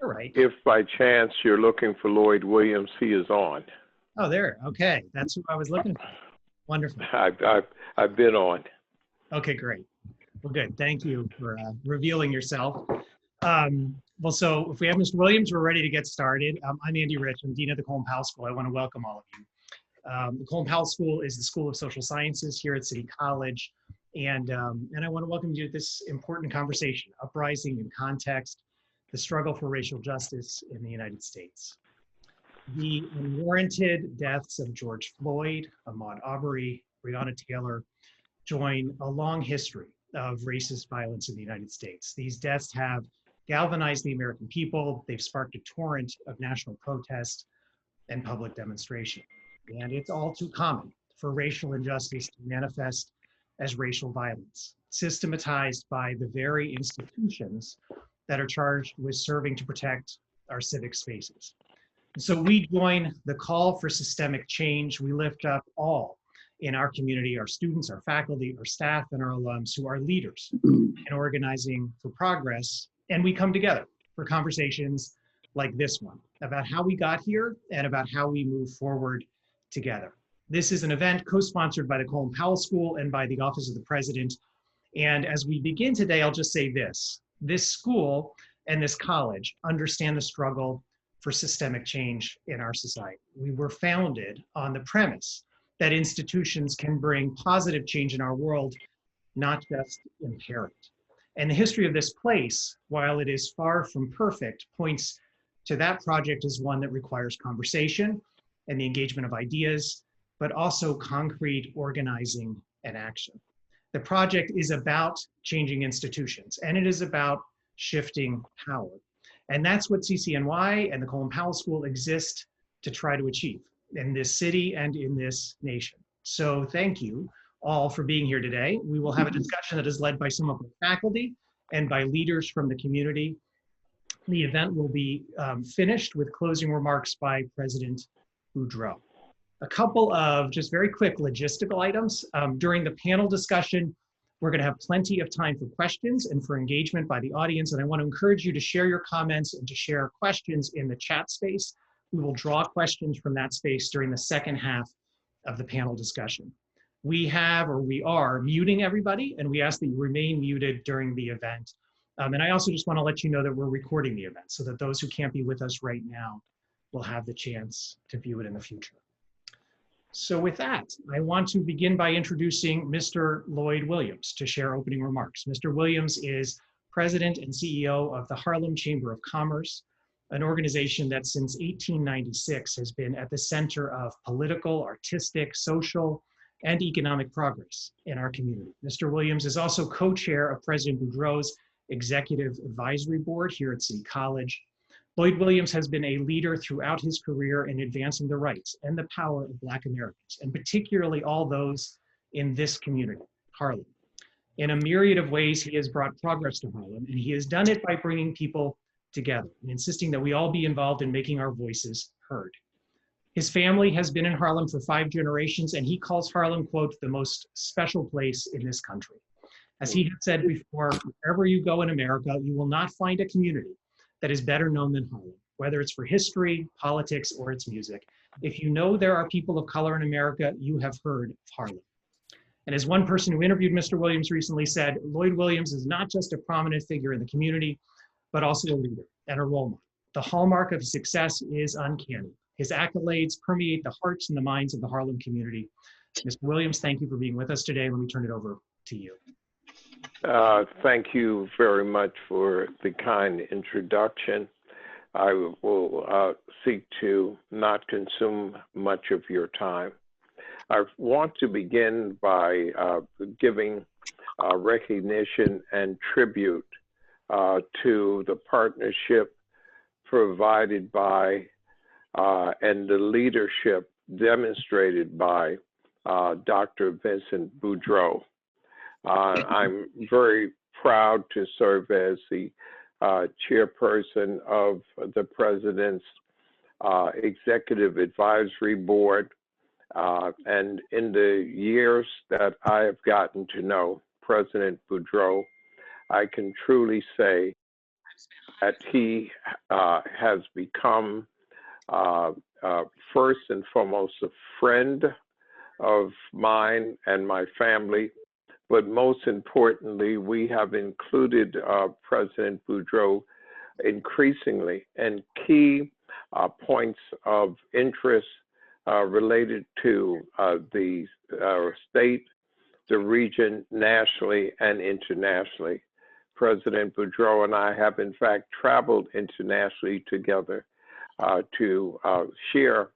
All right. If by chance you're looking for Lloyd Williams, he is on. Oh, there. Okay. That's who I was looking for. Wonderful. I've been on. Okay, great. Well, good. Thank you for revealing yourself. Well, so if we have Mr. Williams, we're ready to get started. I'm Andy Rich. I'm Dean of the Colin-Powell School. I want to welcome all of you. The Colin-Powell School is the School of Social Sciences here at City College. And I want to welcome you to this important conversation, Uprising in Context, the struggle for racial justice in the United States. The unwarranted deaths of George Floyd, Ahmaud Arbery, Breonna Taylor join a long history of racist violence in the United States. These deaths have galvanized the American people. They've sparked a torrent of national protest and public demonstration. And it's all too common for racial injustice to manifest as racial violence, systematized by the very institutions that are charged with serving to protect our civic spaces. So we join the call for systemic change. We lift up all in our community, our students, our faculty, our staff, and our alums who are leaders in organizing for progress. And we come together for conversations like this one about how we got here and about how we move forward together. This is an event co-sponsored by the Colin-Powell School and by the Office of the President. And as we begin today, I'll just say this. This school and this college understand the struggle for systemic change in our society. We were founded on the premise that institutions can bring positive change in our world, not just impair it. And the history of this place, while it is far from perfect, points to that project as one that requires conversation and the engagement of ideas, but also concrete organizing and action. The project is about changing institutions, and it is about shifting power. And that's what CCNY and the Colin-Powell School exist to try to achieve in this city and in this nation. So thank you all for being here today. We will have a discussion that is led by some of the faculty and by leaders from the community. The event will be finished with closing remarks by President Boudreau. A couple of just very quick logistical items. During the panel discussion, we're going to have plenty of time for questions and for engagement by the audience. And I want to encourage you to share your comments and to share questions in the chat space. We will draw questions from that space during the second half of the panel discussion. We are muting everybody, and we ask that you remain muted during the event. And I also just want to let you know that we're recording the event so that those who can't be with us right now will have the chance to view it in the future. So with that, I want to begin by introducing Mr. Lloyd Williams to share opening remarks. Mr. Williams is President and CEO of the Harlem Chamber of Commerce, an organization that since 1896 has been at the center of political, artistic, social, and economic progress in our community. Mr. Williams is also co-chair of President Boudreau's Executive Advisory Board here at City College. Lloyd Williams has been a leader throughout his career in advancing the rights and the power of Black Americans, and particularly all those in this community, Harlem. In a myriad of ways, he has brought progress to Harlem, and he has done it by bringing people together and insisting that we all be involved in making our voices heard. His family has been in Harlem for 5 generations, and he calls Harlem, quote, the most special place in this country. As he had said before, wherever you go in America, you will not find a community that is better known than Harlem, whether it's for history, politics, or its music. If you know there are people of color in America, you have heard of Harlem. And as one person who interviewed Mr. Williams recently said, Lloyd Williams is not just a prominent figure in the community, but also a leader and a role model. The hallmark of his success is uncanny. His accolades permeate the hearts and the minds of the Harlem community. Mr. Williams, thank you for being with us today. Let me turn it over to you. Thank you very much for the kind introduction. I will seek to not consume much of your time. I want to begin by giving recognition and tribute to the partnership provided by and the leadership demonstrated by Dr. Vincent Boudreau. I'm very proud to serve as the chairperson of the President's Executive Advisory Board. And in the years that I have gotten to know President Boudreau, I can truly say that he has become first and foremost a friend of mine and my family, but most importantly, we have included President Boudreau increasingly in key points of interest related to the state, the region, nationally and internationally. President Boudreau and I have in fact traveled internationally together to share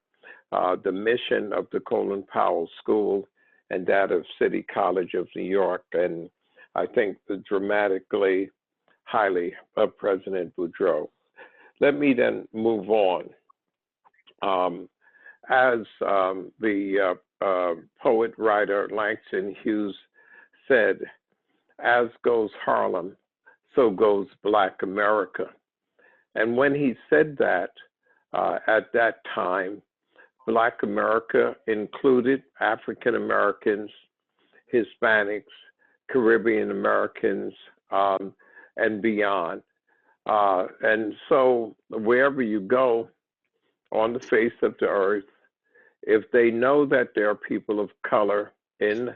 the mission of the Colin Powell School and that of City College of New York, and I think dramatically highly of President Boudreau. Let me then move on. As the poet writer Langston Hughes said, as goes Harlem, so goes Black America. And when he said that, at that time, Black America included African Americans, Hispanics, Caribbean Americans, and beyond. And so wherever you go on the face of the earth, if they know that there are people of color in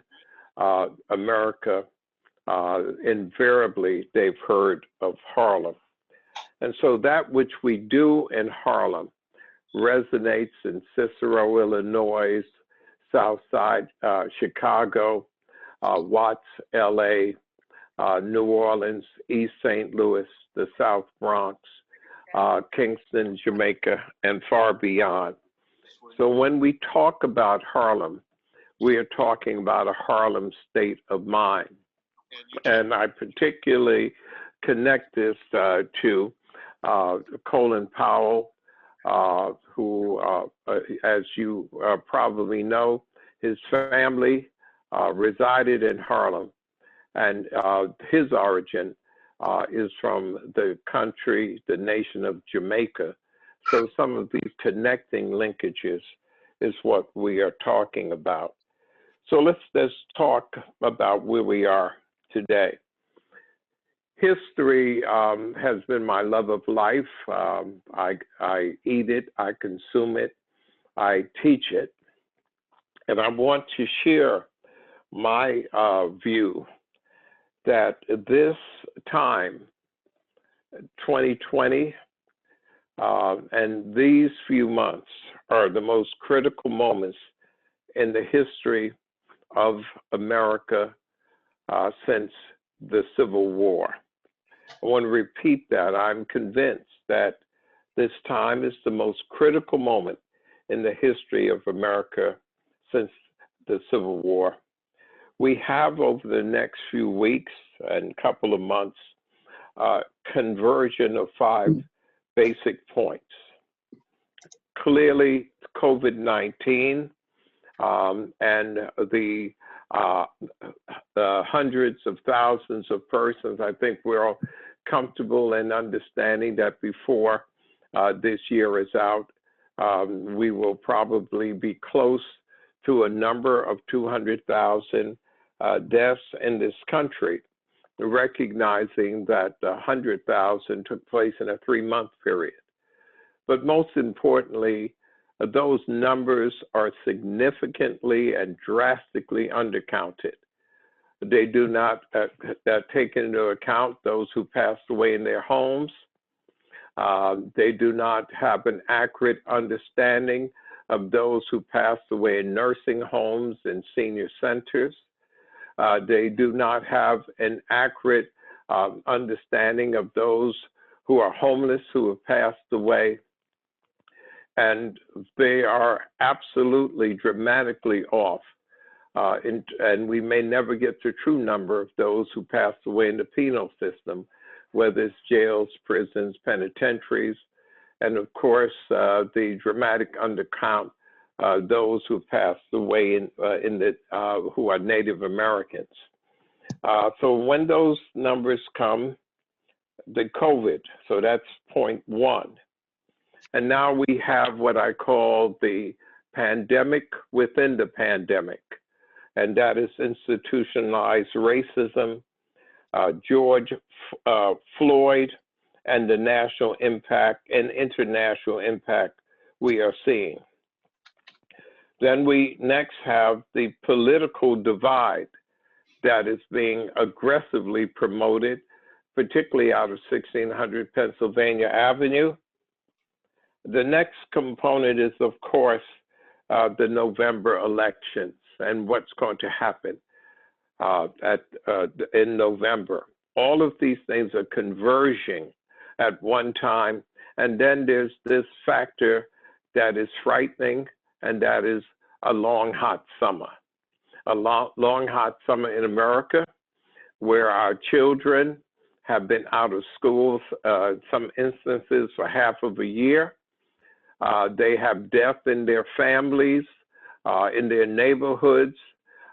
America, invariably they've heard of Harlem. And so that which we do in Harlem resonates in Cicero, Illinois, South Side, Chicago, Watts, LA, New Orleans, East St. Louis, the South Bronx, Kingston, Jamaica, and far beyond. So when we talk about Harlem, we are talking about a Harlem state of mind. And I particularly connect this to Colin Powell, who, as you probably know, his family resided in Harlem, and his origin is from the country, the nation of Jamaica. So some of these connecting linkages is what we are talking about. So let's talk about where we are today. History has been my love of life. I eat it, I consume it, I teach it. And I want to share my view that this time, 2020, and these few months are the most critical moments in the history of America since the Civil War. I want to repeat that. I'm convinced that this time is the most critical moment in the history of America since the Civil War. We have over the next few weeks and couple of months conversion of 5 basic points. Clearly, COVID-19 and the hundreds of thousands of persons, I think we're all comfortable in understanding that before this year is out, we will probably be close to a number of 200,000 deaths in this country, recognizing that 100,000 took place in a 3-month period. But most importantly, those numbers are significantly and drastically undercounted. They do not take into account those who passed away in their homes. They do not have an accurate understanding of those who passed away in nursing homes and senior centers. They do not have an accurate understanding of those who are homeless, who have passed away. And they are absolutely dramatically off. And we may never get the true number of those who passed away in the penal system, whether it's jails, prisons, penitentiaries, and of course, the dramatic undercount those who passed away who are Native Americans. So when those numbers come, the COVID, so that's point 1. And now we have what I call the pandemic within the pandemic, and that is institutionalized racism, George Floyd, and the national impact and international impact we are seeing. Then we next have the political divide that is being aggressively promoted, particularly out of 1600 Pennsylvania Avenue. The next component is, of course, the November elections and what's going to happen in November. All of these things are converging at one time. And then there's this factor that is frightening, and that is a long, hot summer. A long, hot summer in America, where our children have been out of schools, some instances for half of a year. They have death in their families, in their neighborhoods.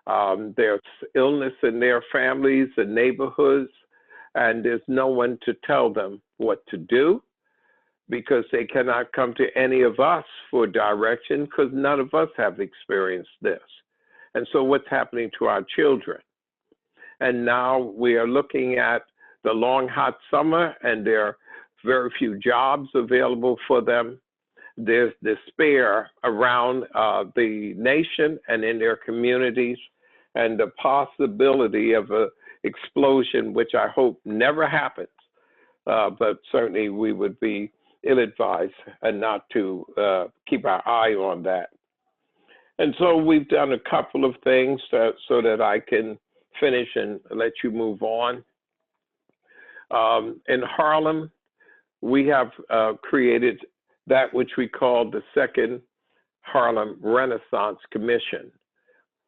There's illness in their families and neighborhoods, and there's no one to tell them what to do, because they cannot come to any of us for direction, because none of us have experienced this. And so what's happening to our children? And now we are looking at the long, hot summer, and there are very few jobs available for them. There's despair around the nation and in their communities, and the possibility of an explosion, which I hope never happens, but certainly we would be ill-advised and not to keep our eye on that. And so we've done a couple of things so that I can finish and let you move on. In Harlem, we have created that which we call the Second Harlem Renaissance Commission.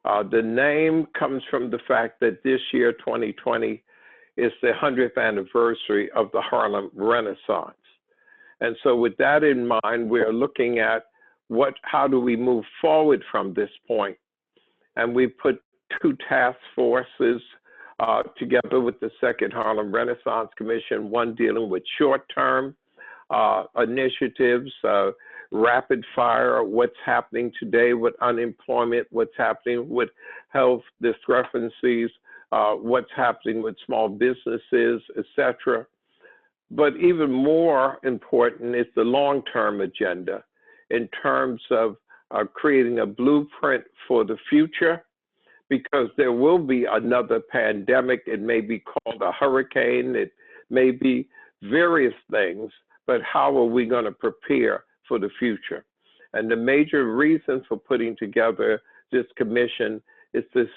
The name comes from the fact that this year, 2020, is the 100th anniversary of the Harlem Renaissance. And so with that in mind, we're looking at how do we move forward from this point? And we put two task forces together with the Second Harlem Renaissance Commission, one dealing with short-term initiatives, rapid fire, what's happening today with unemployment, what's happening with health discrepancies, what's happening with small businesses, etc. But even more important is the long-term agenda in terms of creating a blueprint for the future, because there will be another pandemic. It may be called a hurricane, it may be various things, but how are we going to prepare for the future? And the major reason for putting together this commission is to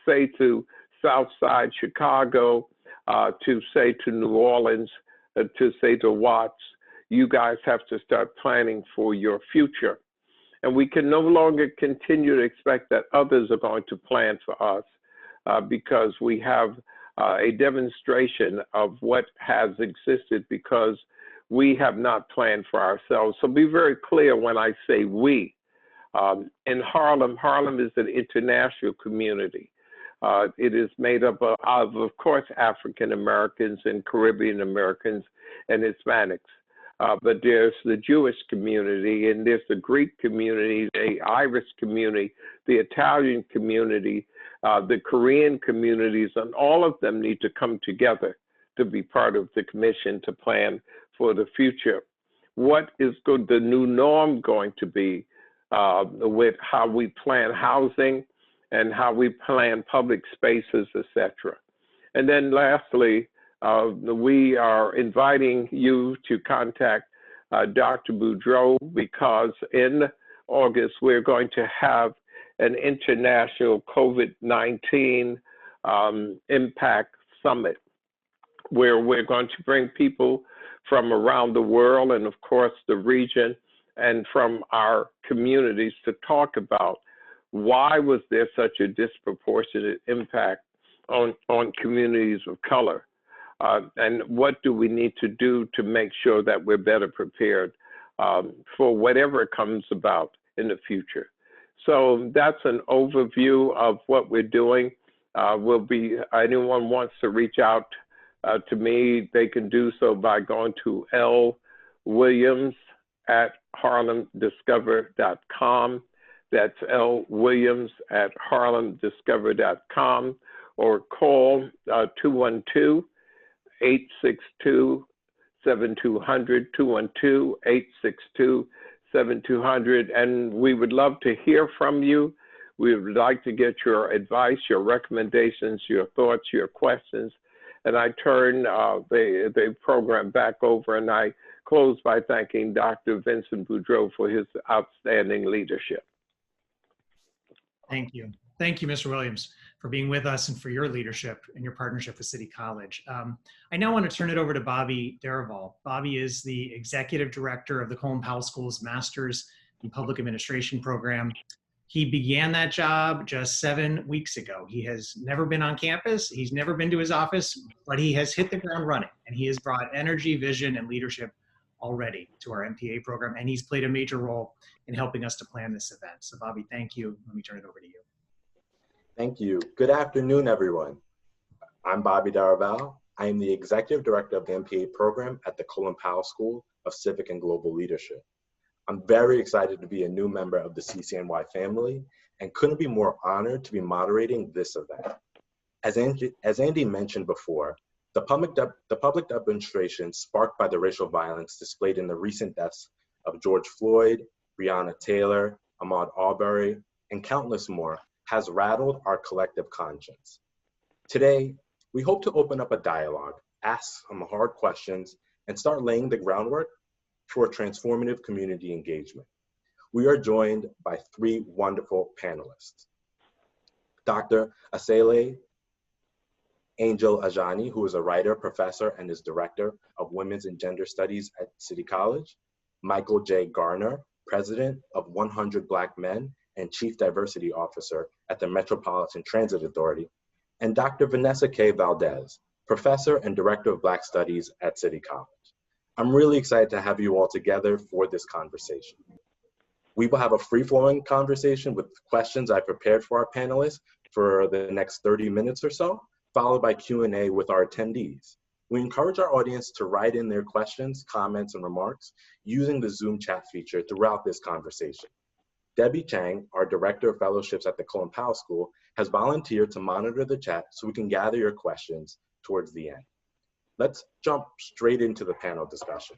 say to Southside Chicago, to say to New Orleans, to say to Watts, you guys have to start planning for your future. And we can no longer continue to expect that others are going to plan for us, because we have a demonstration of what has existed because we have not planned for ourselves. So be very clear when I say we. In Harlem, Harlem is an international community. It is made up of course, African Americans and Caribbean Americans and Hispanics. But there's the Jewish community, and there's the Greek community, the Irish community, the Italian community, the Korean communities, and all of them need to come together to be part of the commission to plan for the future. What is the new norm going to be with how we plan housing and how we plan public spaces, etc. And then lastly, we are inviting you to contact Dr. Boudreau, because in August, we're going to have an international COVID-19 impact summit, where we're going to bring people from around the world and of course the region and from our communities to talk about why was there such a disproportionate impact on communities of color. And what do we need to do to make sure that we're better prepared for whatever comes about in the future. So that's an overview of what we're doing. Anyone wants to reach out to me, they can do so by going to lwilliams@harlemdiscover.com. That's lwilliams@harlemdiscover.com, or call 212-862-6600. 7200, 212-862-7200. And we would love to hear from you. We would like to get your advice, your recommendations, your thoughts, your questions. And I turn the program back over, and I close by thanking Dr. Vincent Boudreau for his outstanding leadership. Thank you. Thank you, Mr. Williams, for being with us and for your leadership and your partnership with City College. I now want to turn it over to Bobby Derival. Bobby is the Executive Director of the Powell School's Master's in Public Administration program. He began that job just 7 weeks ago. He has never been on campus. He's never been to his office, but he has hit the ground running, and he has brought energy, vision, and leadership already to our MPA program, and he's played a major role in helping us to plan this event. So Bobby, thank you. Let me turn it over to you. Thank you. Good afternoon, everyone. I'm Bobby Derival. I am the Executive Director of the MPA program at the Powell School of Civic and Global Leadership. I'm very excited to be a new member of the CCNY family and couldn't be more honored to be moderating this event. As Andy mentioned before, the public demonstration sparked by the racial violence displayed in the recent deaths of George Floyd, Breonna Taylor, Ahmaud Arbery, and countless more has rattled our collective conscience. Today, we hope to open up a dialogue, ask some hard questions, and start laying the groundwork for transformative community engagement. We are joined by three wonderful panelists. Dr. Asale Angel-Ajani, who is a writer, professor, and is Director of Women's and Gender Studies at City College. Michael J. Garner, President of 100 Black Men and Chief Diversity Officer at the Metropolitan Transit Authority. And Dr. Vanessa K. Valdés, Professor and Director of Black Studies at City College. I'm really excited to have you all together for this conversation. We will have a free-flowing conversation with questions I prepared for our panelists for the next 30 minutes or so, followed by Q&A with our attendees. We encourage our audience to write in their questions, comments, and remarks using the Zoom chat feature throughout this conversation. Debbie Chang, our Director of Fellowships at the Powell School, has volunteered to monitor the chat so we can gather your questions towards the end. Let's jump straight into the panel discussion.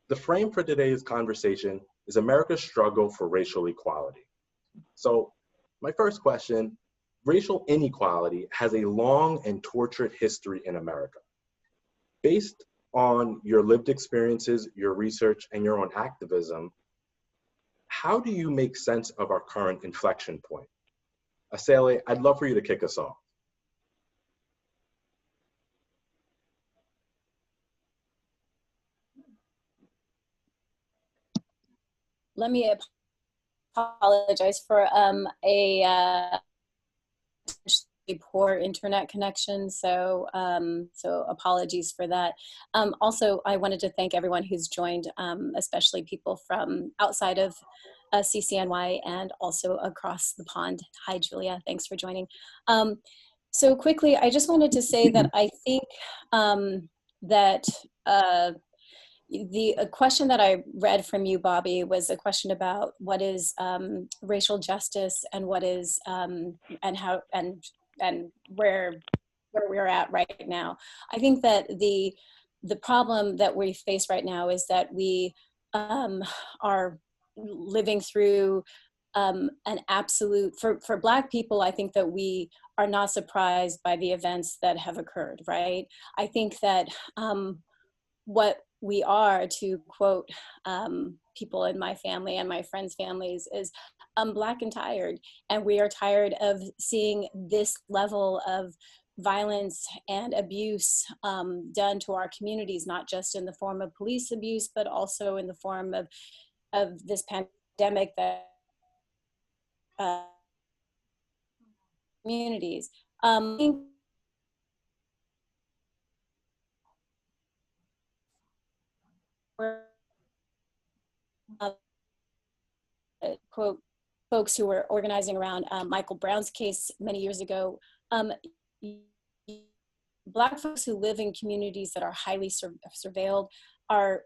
The frame for today's conversation is America's struggle for racial equality. So my first question, racial inequality has a long and tortured history in America. Based on your lived experiences, your research, and your own activism, how do you make sense of our current inflection point? Asale, I'd love for you to kick us off. Let me apologize for a poor internet connection, so apologies for that. Also, I wanted to thank everyone who's joined, especially people from outside of CCNY and also across the pond. Hi, Julia, thanks for joining. So quickly, I just wanted to say that I think that the question that I read from you, Bobby, was a question about what is racial justice and what is and how and where we're at right now. I think that the problem that we face right now is that we are living through an absolute, for Black people, I think that we are not surprised by the events that have occurred, right? I think that what we are, to quote people in my family and my friends' families, is I'm Black and tired, and we are tired of seeing this level of violence and abuse done to our communities, not just in the form of police abuse, but also in the form of this pandemic that communities. Quote, folks who were organizing around Michael Brown's case many years ago, Black folks who live in communities that are highly surveilled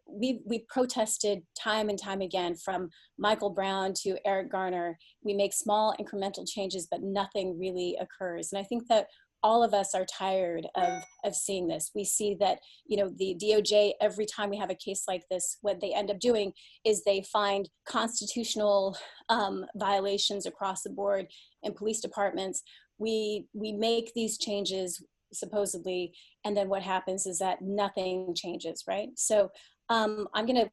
we protested time and time again, from Michael Brown to Eric Garner. We make small incremental changes, but nothing really occurs. And I think that all of us are tired of seeing this. We see that, you know, the DOJ, every time we have a case like this, what they end up doing is they find constitutional violations across the board in police departments. We make these changes supposedly, and then what happens is that nothing changes, right? So I'm gonna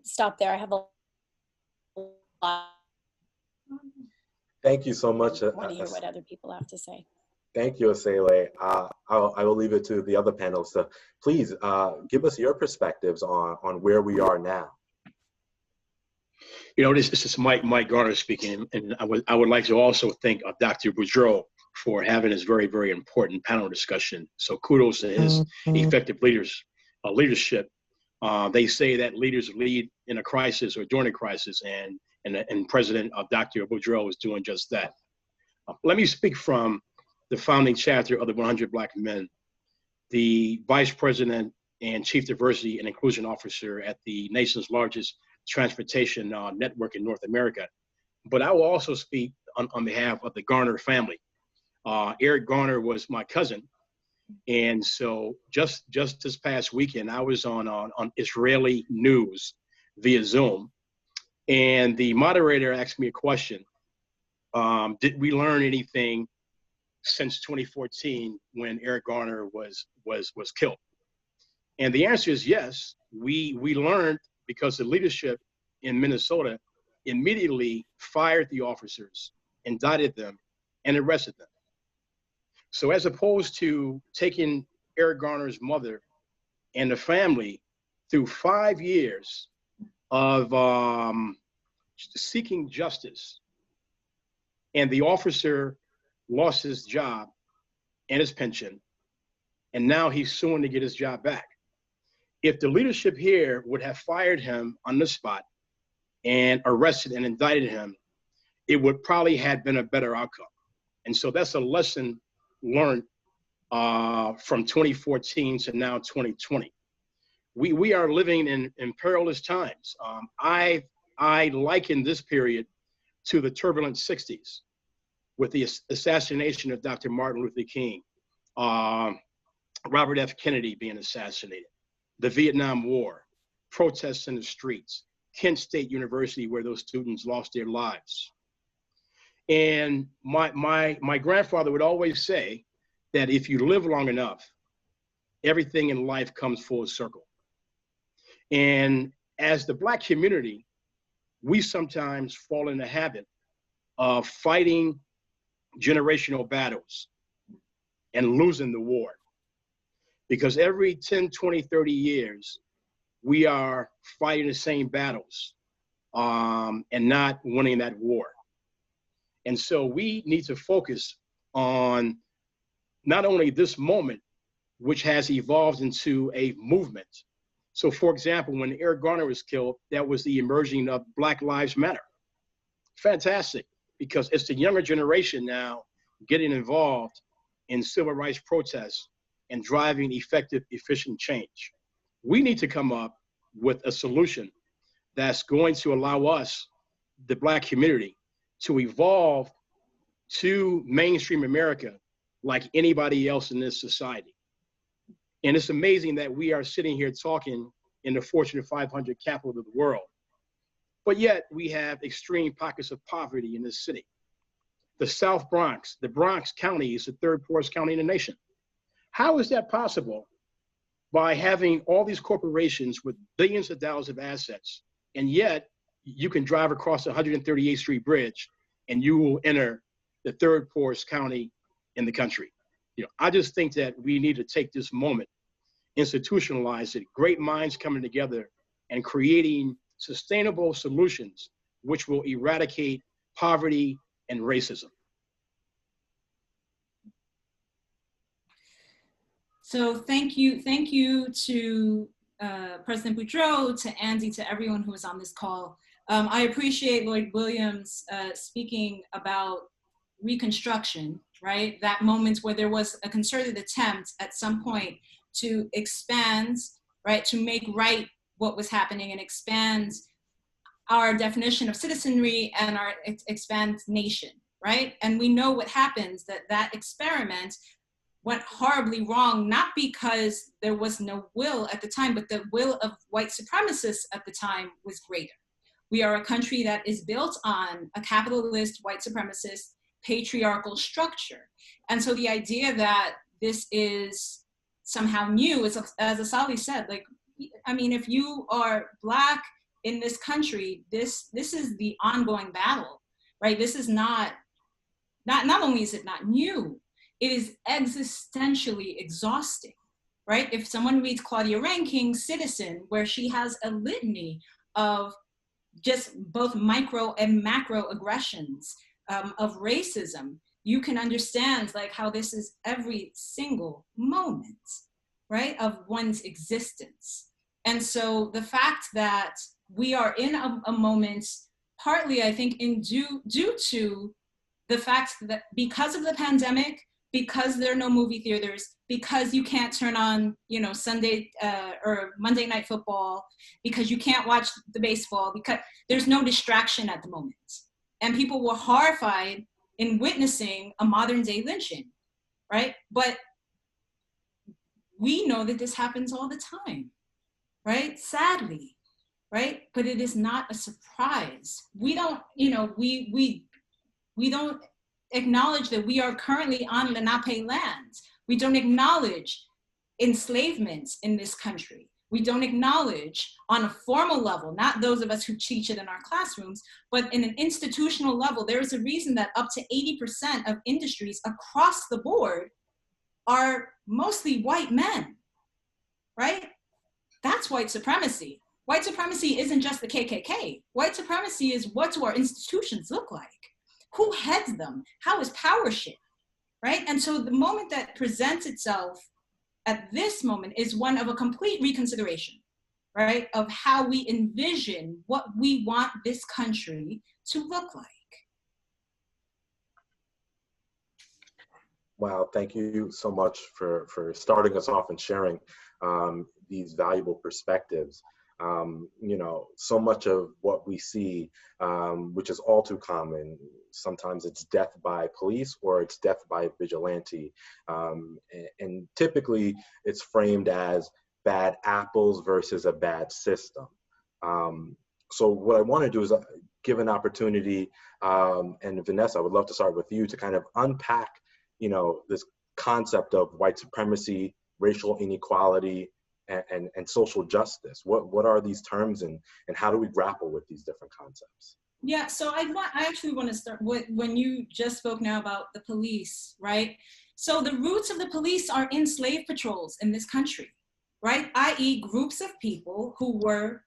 stop there. I have a lot. Thank you so much. I want to hear what other people have to say. Thank you, Asale. I will leave it to the other panelists to please give us your perspectives on where we are now. You know, this is Mike Garner speaking, and I would like to also thank Dr. Boudreau for having this very, very important panel discussion. So kudos to his effective leadership. They say that leaders lead in a crisis or during a crisis, and President Dr. Boudreau is doing just that. Let me speak from the founding chapter of the 100 Black Men, the Vice President and Chief Diversity and Inclusion Officer at the nation's largest transportation network in North America. But I will also speak on behalf of the Garner family. Eric Garner was my cousin. And so just this past weekend, I was on Israeli news via Zoom. And the moderator asked me a question. Did we learn anything since 2014 when Eric Garner was killed? And the answer is yes. We learned because the leadership in Minnesota immediately fired the officers, indicted them, and arrested them. So as opposed to taking Eric Garner's mother and the family through 5 years of seeking justice, and the officer lost his job and his pension, and now he's suing to get his job back. If the leadership here would have fired him on the spot and arrested and indicted him, it would probably have been a better outcome. And so that's a lesson learned from 2014 to now 2020. We are living in perilous times. I liken this period to the turbulent 60s with the assassination of Dr. Martin Luther King, Robert F. Kennedy being assassinated, the Vietnam War, protests in the streets, Kent State University where those students lost their lives. And my grandfather would always say that if you live long enough, everything in life comes full circle. And as the Black community, we sometimes fall in the habit of fighting generational battles and losing the war. Because every 10, 20, 30 years, we are fighting the same battles and not winning that war. And so we need to focus on not only this moment, which has evolved into a movement. So for example, when Eric Garner was killed, that was the emerging of Black Lives Matter. Fantastic, because it's the younger generation now getting involved in civil rights protests and driving effective, efficient change. We need to come up with a solution that's going to allow us, the Black community, to evolve to mainstream America like anybody else in this society. And it's amazing that we are sitting here talking in the Fortune 500 capital of the world, but yet we have extreme pockets of poverty in this city. The South Bronx, the Bronx County is the third poorest county in the nation. How is that possible? By having all these corporations with billions of dollars of assets, and yet you can drive across the 138th Street Bridge and you will enter the third poorest county in the country. You know, I just think that we need to take this moment, institutionalize it, great minds coming together and creating sustainable solutions which will eradicate poverty and racism. So thank you to President Boudreau, to Andy, to everyone who was on this call. I appreciate Lloyd Williams speaking about Reconstruction, right? That moment where there was a concerted attempt at some point to expand, right, to make right what was happening and expand our definition of citizenry and expand nation, right? And we know what happens, that experiment went horribly wrong, not because there was no will at the time, but the will of white supremacists at the time was greater. We are a country that is built on a capitalist, white supremacist, patriarchal structure. And so the idea that this is somehow new is, as Asale said, like, I mean, if you are Black in this country, this is the ongoing battle, right? This is not only is it not new, it is existentially exhausting, right? If someone reads Claudia Ranking's Citizen, where she has a litany of just both micro and macro aggressions of racism, you can understand like how this is every single moment, right, of one's existence. And so the fact that we are in a moment, partly I think due to the fact that because of the pandemic, because there are no movie theaters, because you can't turn on, you know, Sunday or Monday Night Football, because you can't watch the baseball, because there's no distraction at the moment. And people were horrified in witnessing a modern day lynching, right? But we know that this happens all the time, right? Sadly, right? But it is not a surprise. We don't, you know, we don't acknowledge that we are currently on Lenape lands. We don't acknowledge enslavement in this country. We don't acknowledge on a formal level, not those of us who teach it in our classrooms, but in an institutional level, there is a reason that up to 80% of industries across the board are mostly white men, right? That's white supremacy. White supremacy isn't just the KKK. White supremacy is, what do our institutions look like? Who heads them? How is power shaped, right? And so the moment that presents itself at this moment is one of a complete reconsideration, right? Of how we envision what we want this country to look like. Wow, thank you so much for starting us off and sharing these valuable perspectives. You know, so much of what we see, which is all too common, sometimes it's death by police or it's death by vigilante. And typically it's framed as bad apples versus a bad system. So what I want to do is give an opportunity, and Vanessa, I would love to start with you to kind of unpack, you know, this concept of white supremacy, racial inequality, and social justice. What are these terms, and how do we grapple with these different concepts? Yeah, so I actually want to start with when you just spoke now about the police, right? So the roots of the police are in slave patrols in this country, right? i.e. groups of people who were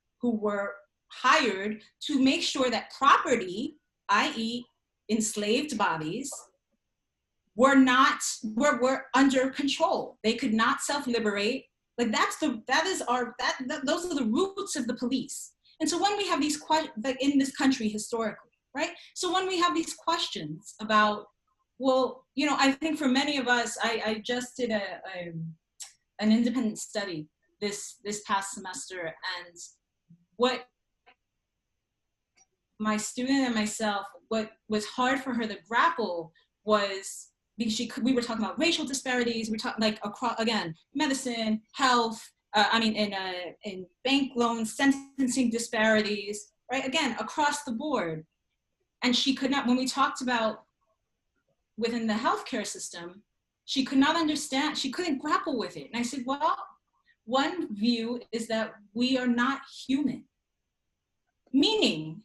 hired to make sure that property, i.e. enslaved bodies, were under control. They could not self-liberate. Like those are the roots of the police. And so when we have these questions, like in this country historically, right? So when we have these questions about, well, you know, I think for many of us, I just did an independent study this past semester, and what my student and myself, what was hard for her to grapple was, because we were talking about racial disparities, we're talking like across, again, medicine, health, in bank loans, sentencing disparities, right? Again, across the board. And she could not, when we talked about within the healthcare system, she could not understand, she couldn't grapple with it. And I said, well, one view is that we are not human. Meaning,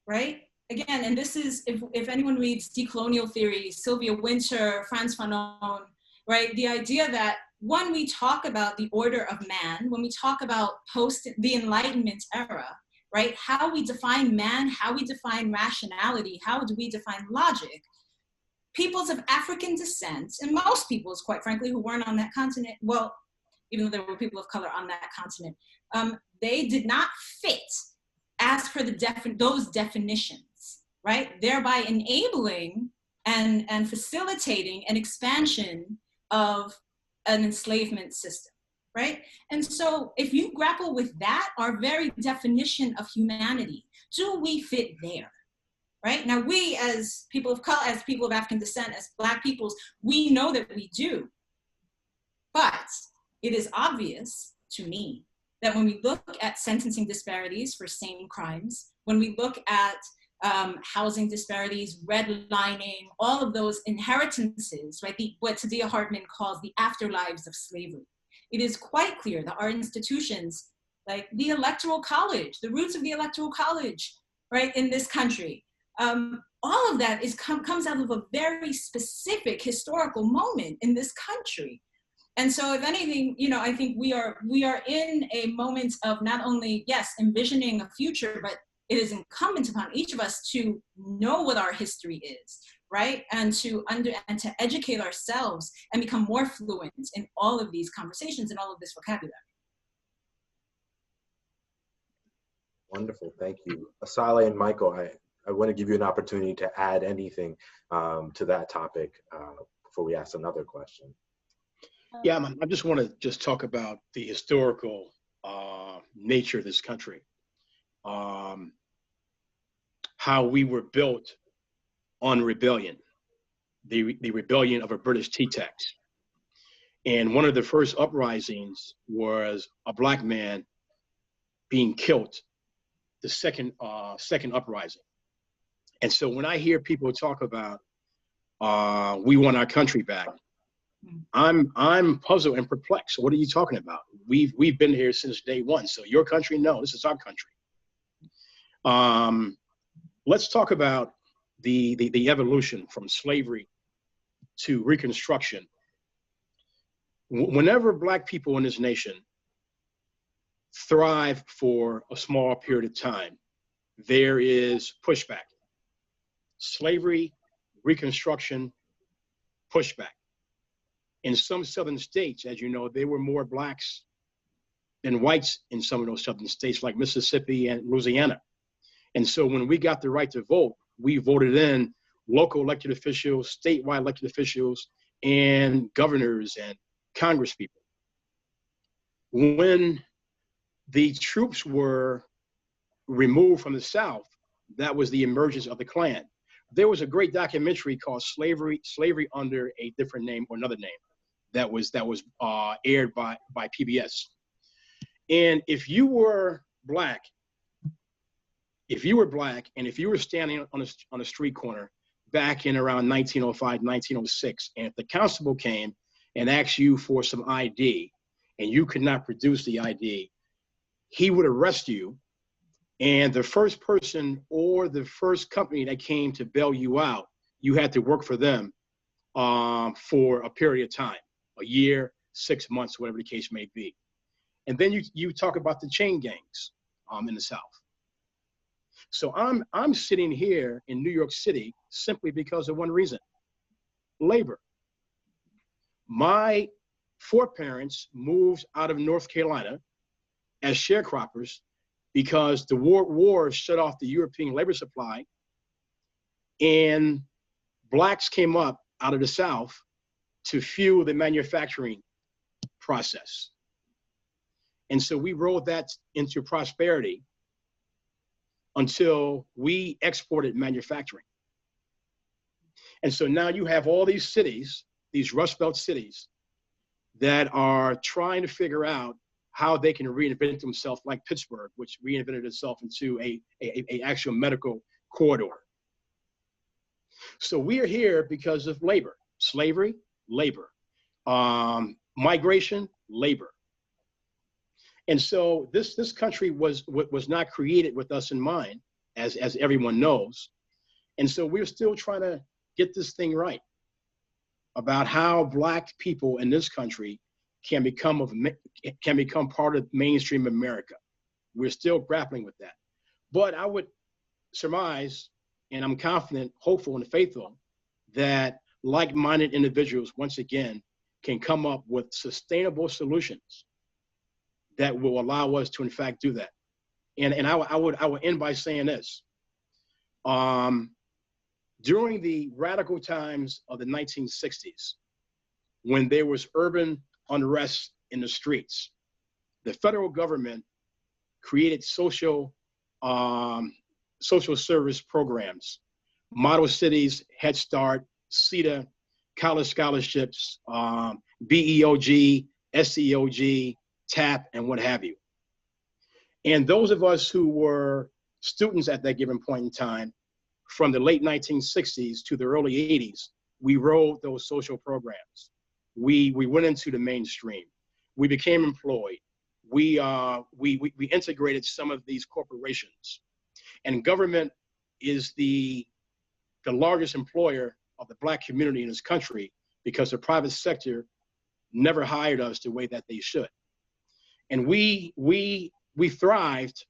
right? Again, and this is, if anyone reads decolonial theory, Sylvia Wynter, Frantz Fanon, right? The idea that when we talk about the order of man, when we talk about the Enlightenment era, right? How we define man, how we define rationality, how do we define logic? Peoples of African descent, and most peoples, quite frankly, who weren't on that continent, well, even though there were people of color on that continent, they did not fit as per those definitions, right? Thereby enabling and facilitating an expansion of an enslavement system, right? And so if you grapple with that, our very definition of humanity, do we fit there, right? Now we as people of color, as people of African descent, as Black peoples, we know that we do, But it is obvious to me that when we look at sentencing disparities for same crimes, when we look at housing disparities, redlining, all of those inheritances, right? What Tadia Hartman calls the afterlives of slavery. It is quite clear that our institutions, like the Electoral College, the roots of the Electoral College, right, in this country, all of that comes out of a very specific historical moment in this country. And so if anything, you know, I think we are in a moment of not only, yes, envisioning a future, but it is incumbent upon each of us to know what our history is, right? And to educate ourselves and become more fluent in all of these conversations and all of this vocabulary. Wonderful, thank you. Asale and Michael, I want to give you an opportunity to add anything to that topic before we ask another question. Yeah, I just want to talk about the historical nature of this country. How we were built on rebellion, the rebellion of a British tea tax. And one of the first uprisings was a Black man being killed, the second uprising. And so when I hear people talk about we want our country back, I'm puzzled and perplexed. What are you talking about? We've been here since day one. So your country? No, this is our country. Let's talk about the evolution from slavery to Reconstruction. Whenever Black people in this nation thrive for a small period of time, there is pushback. Slavery, Reconstruction, pushback. In some southern states, as you know, there were more Blacks than whites in some of those southern states like Mississippi and Louisiana. And so when we got the right to vote, we voted in local elected officials, statewide elected officials, and governors and congresspeople. When the troops were removed from the South, that was the emergence of the Klan. There was a great documentary called Slavery Under a Different Name or Another Name that was aired by PBS. And if you were Black, and if you were standing on a street corner back in around 1905, 1906, and if the constable came and asked you for some ID and you could not produce the ID, he would arrest you. And the first person or the first company that came to bail you out, you had to work for them for a period of time, a year, 6 months, whatever the case may be. And then you talk about the chain gangs in the South. So I'm sitting here in New York City simply because of one reason: labor. My foreparents moved out of North Carolina as sharecroppers because the war shut off the European labor supply, and Blacks came up out of the South to fuel the manufacturing process. And so we rolled that into prosperity until we exported manufacturing. And so now you have all these cities, these Rust Belt cities, that are trying to figure out how they can reinvent themselves, like Pittsburgh, which reinvented itself into a actual medical corridor. So we are here because of labor. Slavery, labor. Migration, labor. And so this country was not created with us in mind, as everyone knows. And so we're still trying to get this thing right about how Black people in this country can become part of mainstream America. We're still grappling with that. But I would surmise, and I'm confident, hopeful, and faithful, that like-minded individuals, once again, can come up with sustainable solutions that will allow us to, in fact, do that. And I would end by saying this. During the radical times of the 1960s, when there was urban unrest in the streets, the federal government created social service programs, Model Cities, Head Start, CETA, college scholarships, BEOG, SEOG, TAP, and what have you. And those of us who were students at that given point in time, from the late 1960s to the early 80s, we rode those social programs. We went into the mainstream. We became employed. We integrated some of these corporations. And government is the largest employer of the Black community in this country, because the private sector never hired us the way that they should. And we thrived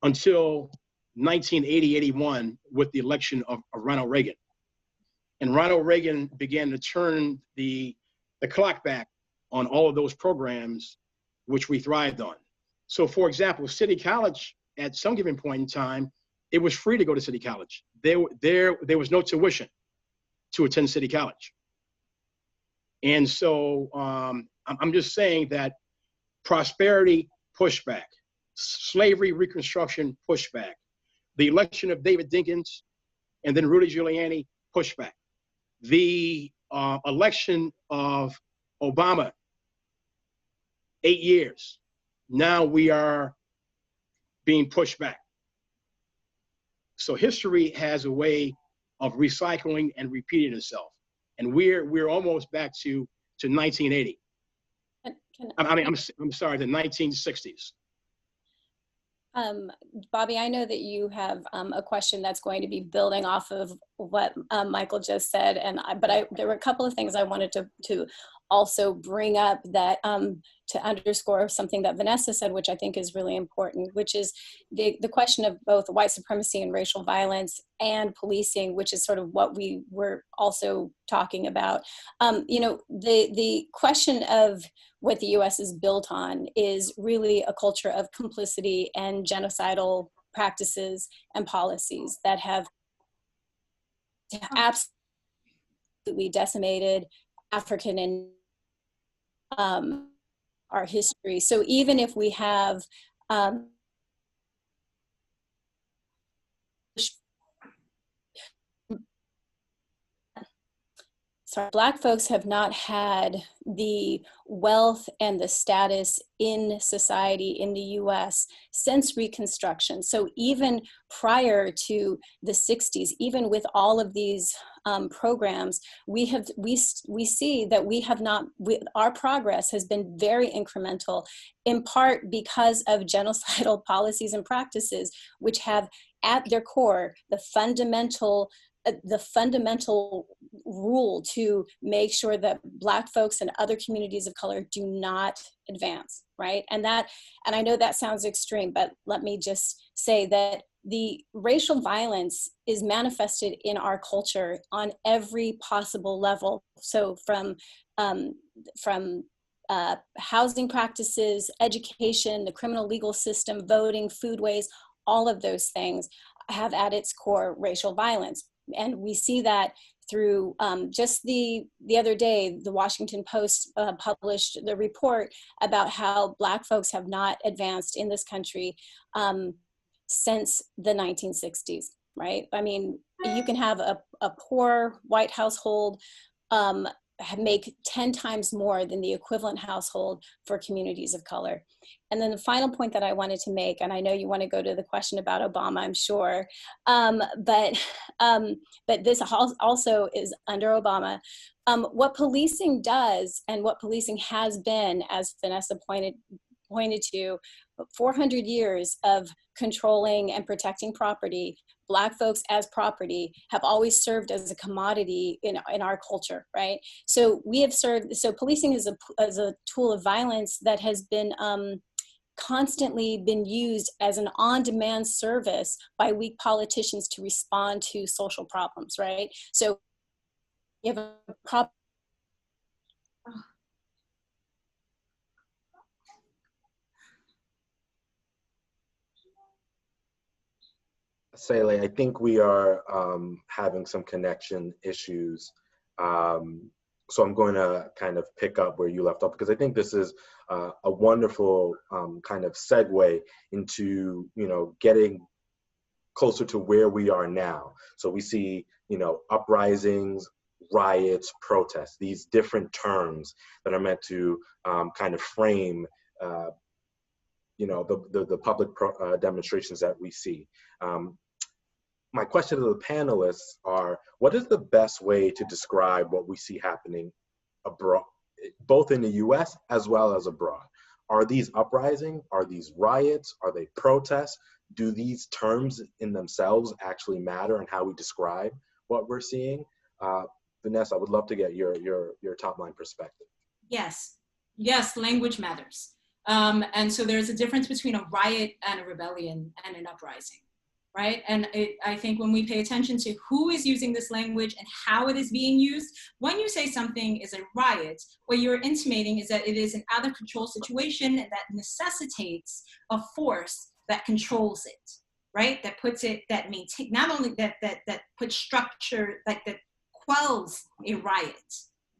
until 1980-81 with the election of Ronald Reagan. And Ronald Reagan began to turn the clock back on all of those programs which we thrived on. So for example, City College, at some given point in time, it was free to go to City College. There was no tuition to attend City College. And so I'm just saying that prosperity, pushback, slavery, Reconstruction, pushback, the election of David Dinkins, and then Rudy Giuliani, pushback, the election of Obama, 8 years. Now we are being pushed back. So history has a way of recycling and repeating itself. And we're almost back to 1980. I'm sorry, the 1960s. Bobby, I know that you have a question that's going to be building off of what Michael just said, but there were a couple of things I wanted to also bring up that to underscore something that Vanessa said, which I think is really important, which is the question of both white supremacy and racial violence and policing, which is sort of what we were also talking about. The question of what the US is built on is really a culture of complicity and genocidal practices and policies that have absolutely decimated African and our history. So even if we have Black folks have not had the wealth and the status in society in the US since Reconstruction. So even prior to the 60s, even with all of these programs, we see that our progress has been very incremental, in part because of genocidal policies and practices, which have at their core the fundamental rule to make sure that Black folks and other communities of color do not advance, right? And I know that sounds extreme, but let me just say that the racial violence is manifested in our culture on every possible level. So from housing practices, education, the criminal legal system, voting, foodways, all of those things have at its core racial violence. And we see that through just the other day, the Washington Post published the report about how Black folks have not advanced in this country since the 1960s, right? I mean, you can have a poor white household make 10 times more than the equivalent household for communities of color. And then the final point that I wanted to make, and I know you want to go to the question about Obama, I'm sure, but this also is under Obama. What policing does and what policing has been, as Vanessa pointed to, 400 years of controlling and protecting property. Black folks as property have always served as a commodity in our culture, right? So we have served, so policing is a tool of violence that has been constantly been used as an on-demand service by weak politicians to respond to social problems, right? So you have a problem. Asale, I think we are having some connection issues. So I'm going to kind of pick up where you left off, because I think this is a wonderful kind of segue into, getting closer to where we are now. So we see, uprisings, riots, protests, these different terms that are meant to kind of frame you know, the public demonstrations that we see. My question to the panelists are, what is the best way to describe what we see happening abroad, both in the US as well as abroad? Are these uprising? Are these riots? Are they protests? Do these terms in themselves actually matter in how we describe what we're seeing? Vanessa, I would love to get your top line perspective. Yes, yes, language matters. And so there's a difference between a riot and a rebellion and an uprising, right? And I think when we pay attention to who is using this language and how it is being used, when you say something is a riot, what you're intimating is that it is an out of control situation that necessitates a force that controls it, right? That puts it, that maintain, not only that puts structure, like that quells a riot,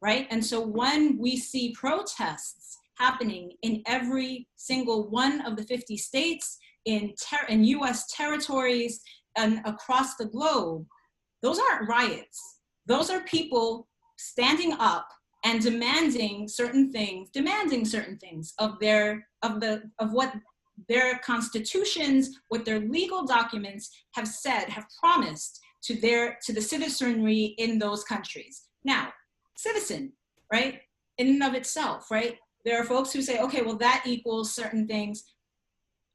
right? And so when we see protests happening in every single one of the 50 states, in US territories and across the globe, those aren't riots. Those are people standing up and demanding certain things of what their constitutions, what their legal documents have said, have promised to the citizenry in those countries. Now, citizen, right? In and of itself, right? There are folks who say, okay, well, that equals certain things.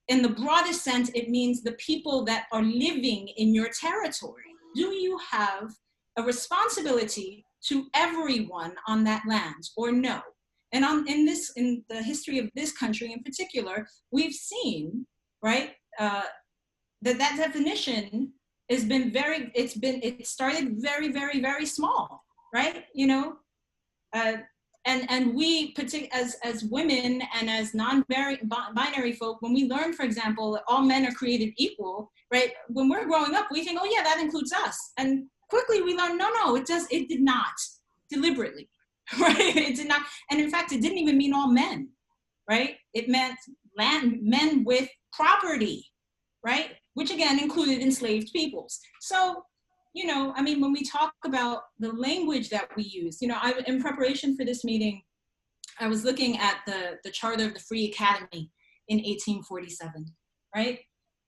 In the broadest sense, it means the people that are living in your territory. Do you have a responsibility to everyone on that land or no? And in the history of this country in particular, we've seen, right, that definition has been it started very, very, very small, right? You know, and we, as women and as non-binary folk, when we learn, for example, that all men are created equal, right? When we're growing up, we think, oh yeah, that includes us. And quickly we learn, no, it did not, deliberately, right? It did not, and in fact, it didn't even mean all men, right? It meant men with property, right? Which again included enslaved peoples. So, you know, I mean, when we talk about the language that we use, you know, in preparation for this meeting, I was looking at the Charter of the Free Academy in 1847, right?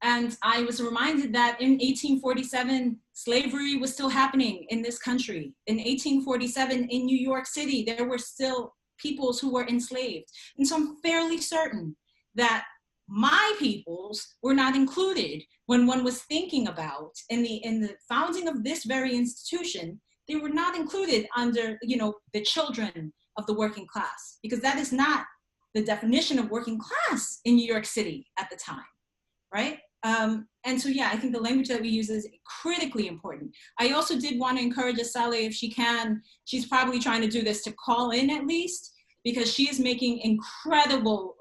And I was reminded that in 1847, slavery was still happening in this country. In 1847, in New York City, there were still peoples who were enslaved. And so I'm fairly certain that my peoples were not included when one was thinking about in the founding of this very institution. They were not included under, you know, the children of the working class, because that is not the definition of working class in New York City at the time, right? And so, yeah, I think the language that we use is critically important. I also did want to encourage Asale, if she can, she's probably trying to do this, to call in at least, because she is making incredible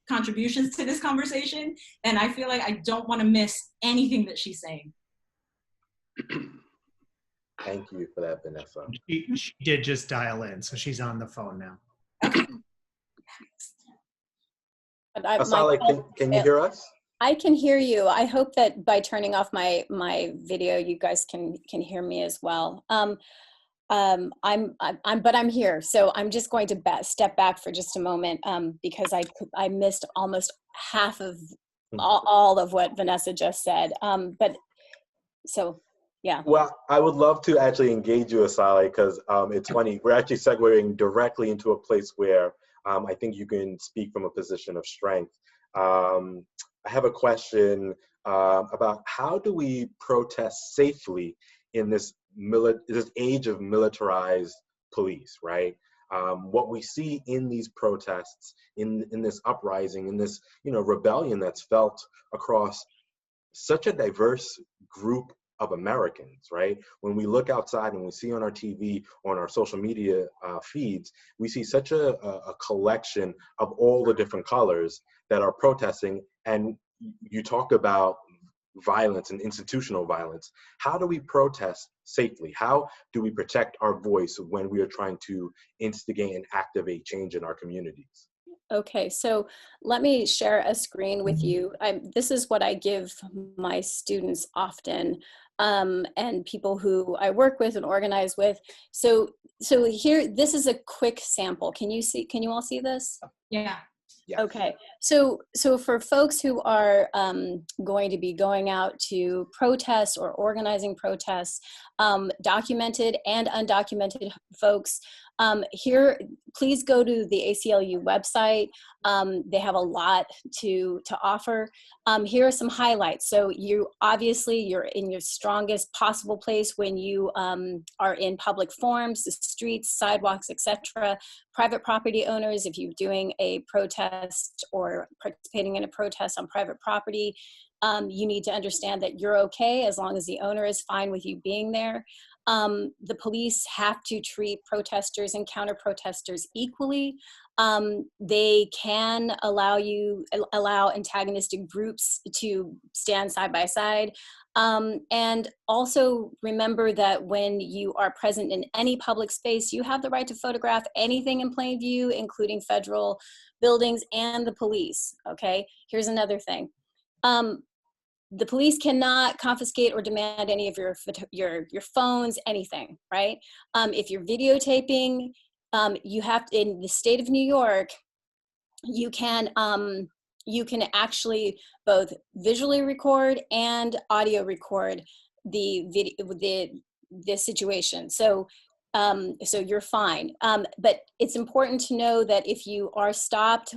contributions to this conversation. And I feel like I don't want to miss anything that she's saying. Thank you for that, Vanessa. She did just dial in, so she's on the phone now. Okay. Asale, can you hear us? I can hear you. I hope that by turning off my video, you guys can hear me as well. But I'm here, so I'm just going to step back for just a moment because I missed almost half of all of what Vanessa just said. But so, yeah. Well, I would love to actually engage you, Asale, because it's funny. We're actually segueing directly into a place where I think you can speak from a position of strength. I have a question about how do we protest safely in this age of militarized police, right? What we see in these protests, in this uprising, in this, you know, rebellion that's felt across such a diverse group of Americans, right? When we look outside and we see on our TV, on our social media feeds, we see such a collection of all the different colors that are protesting. And you talk about violence and institutional violence. How do we protest safely? How do we protect our voice when we are trying to instigate and activate change in our communities? Okay, so let me share a screen with you. This is what I give my students often, and people who I work with and organize with. So here, this is a quick sample. Can you all see this? Yeah. Yes. Okay, so for folks who are going to be going out to protests or organizing protests, documented and undocumented folks, here, please go to the ACLU website. They have a lot to offer. Here are some highlights. So you're in your strongest possible place when you are in public forums, the streets, sidewalks, etc. Private property owners, if you're doing a protest or participating in a protest on private property, you need to understand that you're okay as long as the owner is fine with you being there. The police have to treat protesters and counter-protesters equally. They can allow antagonistic groups to stand side by side. And also remember that when you are present in any public space, you have the right to photograph anything in plain view, including federal buildings and the police, okay? Here's another thing. The police cannot confiscate or demand any of your phones, anything, right? If you're videotaping, you have to, in the state of New York, you can actually both visually record and audio record the situation. So you're fine. But it's important to know that if you are stopped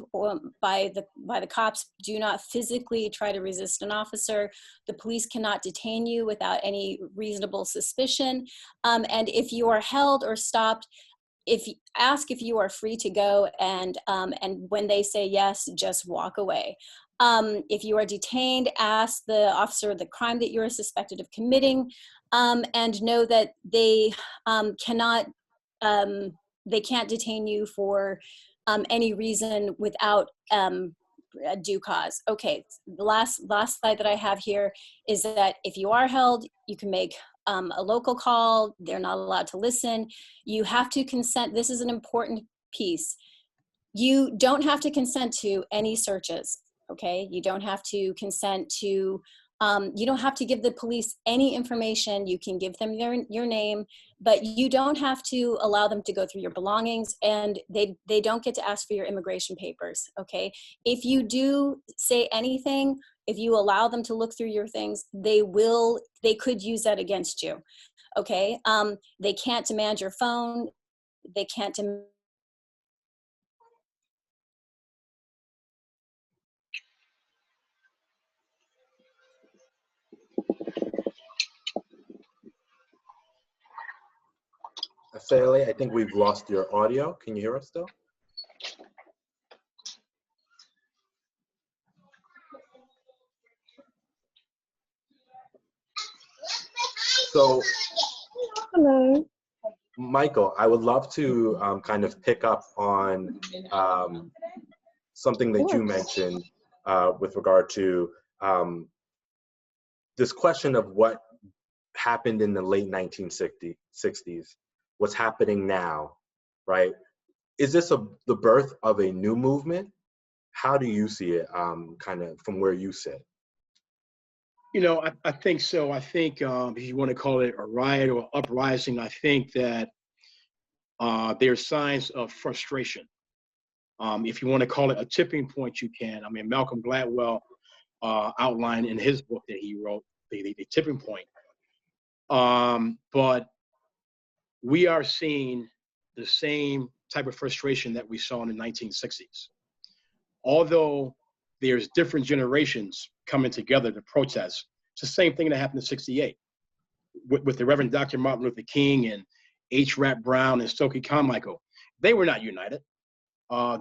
by the cops, do not physically try to resist an officer. The police cannot detain you without any reasonable suspicion. And if you are held or stopped, ask if you are free to go, and when they say yes, just walk away. If you are detained, ask the officer the crime that you are suspected of committing, and know that they can't detain you for any reason without a due cause. Okay, the last slide that I have here is that if you are held, you can make a local call. They're not allowed to listen. You have to consent. This is an important piece. You don't have to consent to any searches, okay? You don't have to consent to, you don't have to give the police any information. You can give them your name, but you don't have to allow them to go through your belongings, and they don't get to ask for your immigration papers, okay? If you do say anything, if you allow them to look through your things, they could use that against you, okay? They can't demand your phone. They can't demand. Asale, I think we've lost your audio. Can you hear us still? So, hello. Michael, I would love to kind of pick up on something that you mentioned with regard to this question of what happened in the late 1960s, what's happening now, right? Is this the birth of a new movement? How do you see it kind of from where you sit? You know, I think so. I think if you want to call it a riot or uprising, I think that there's signs of frustration. If you want to call it a tipping point, you can. I mean, Malcolm Gladwell outlined in his book that he wrote, the tipping point. But we are seeing the same type of frustration that we saw in the 1960s. Although there's different generations coming together to protest, it's the same thing that happened in '68 with the Reverend Dr. Martin Luther King and H. Rap Brown and Stokely Carmichael. They were not united.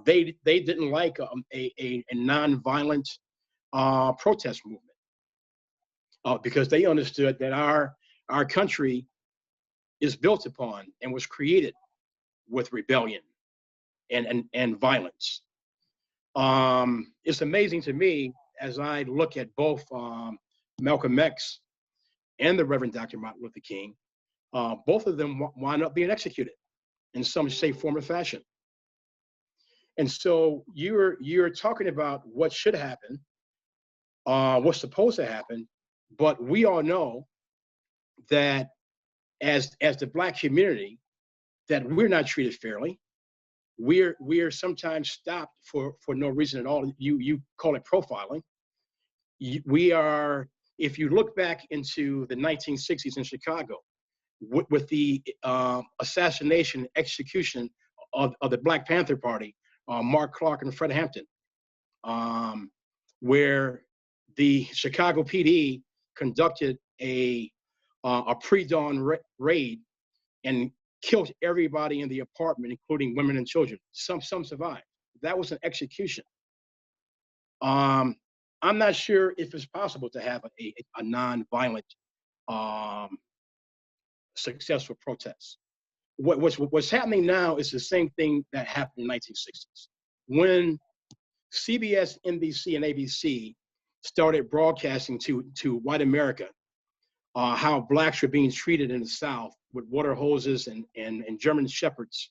They didn't like a nonviolent protest movement because they understood that our country is built upon and was created with rebellion and violence. It's amazing to me as I look at both Malcolm X and the Reverend Dr. Martin Luther King, both of them wound up being executed in some shape, form, or fashion. And so you're talking about what should happen, what's supposed to happen, but we all know that as the Black community, that we're not treated fairly. We're sometimes stopped for no reason at all. You call it profiling. We are, if you look back into the 1960s in Chicago, with the assassination, execution of the Black Panther Party, Mark Clark and Fred Hampton, where the Chicago PD conducted a pre-dawn raid and killed everybody in the apartment, including women and children. Some survived. That was an execution. I'm not sure if it's possible to have a non-violent, successful protest. What's happening now is the same thing that happened in the 1960s. When CBS, NBC, and ABC started broadcasting to white America how Blacks were being treated in the South with water hoses and German shepherds,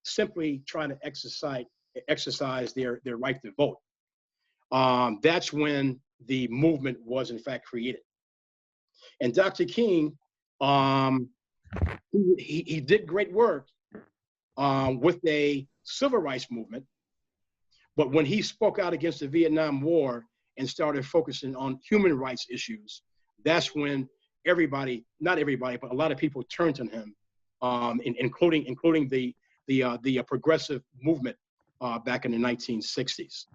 simply trying to exercise their right to vote. That's when the movement was in fact created. And Dr. King, he did great work with a civil rights movement, but when he spoke out against the Vietnam War and started focusing on human rights issues, that's when everybody, not everybody, but a lot of people turned on him, including the progressive movement back in the 1960s.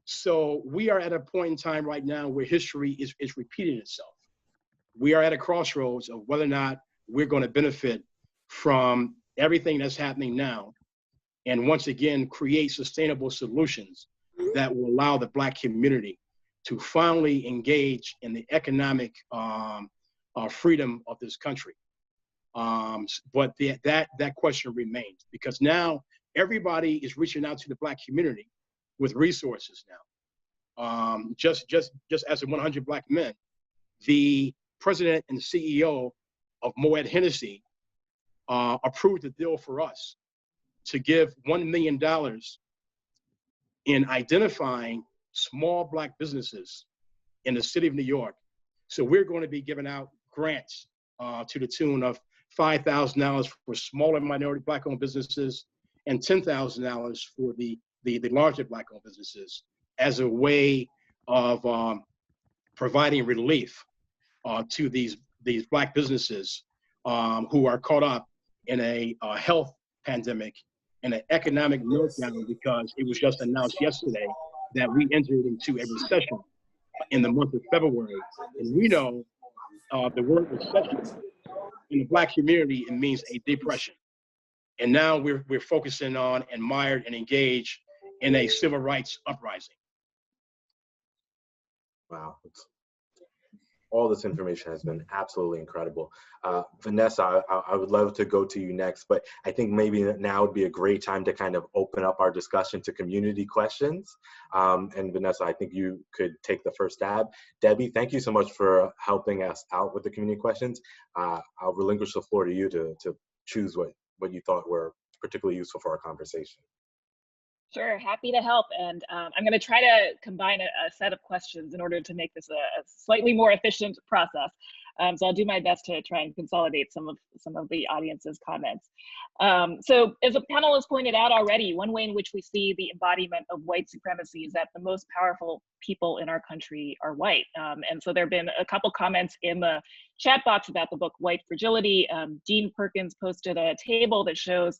So we are at a point in time right now where history is repeating itself. We are at a crossroads of whether or not we're going to benefit from everything that's happening now, and once again create sustainable solutions that will allow the Black community to finally engage in the economic freedom of this country. But that question remains, because now everybody is reaching out to the Black community with resources now. Just as the 100 Black Men, the president and CEO of Moet Hennessy approved a deal for us to give $1 million in identifying small Black businesses in the city of New York. So we're going to be giving out grants to the tune of $5,000 for smaller minority Black-owned businesses and $10,000 for the larger Black-owned businesses, as a way of providing relief to these Black businesses who are caught up in a health pandemic and an economic meltdown, because it was just announced yesterday that we entered into a recession in the month of February. And we know the word recession in the Black community, it means a depression. And now we're focusing on and mired and engaged in a civil rights uprising. Wow. All this information has been absolutely incredible. Vanessa, I would love to go to you next, but I think maybe now would be a great time to kind of open up our discussion to community questions. And Vanessa, I think you could take the first stab. Debbie, thank you so much for helping us out with the community questions. I'll relinquish the floor to you to choose what you thought were particularly useful for our conversation. Sure, happy to help. And I'm going to try to combine a set of questions in order to make this a slightly more efficient process. So I'll do my best to try and consolidate some of the audience's comments. So as a panel has pointed out already, one way in which we see the embodiment of white supremacy is that the most powerful people in our country are white. And so there have been a couple comments in the chat box about the book White Fragility. Dean Perkins posted a table that shows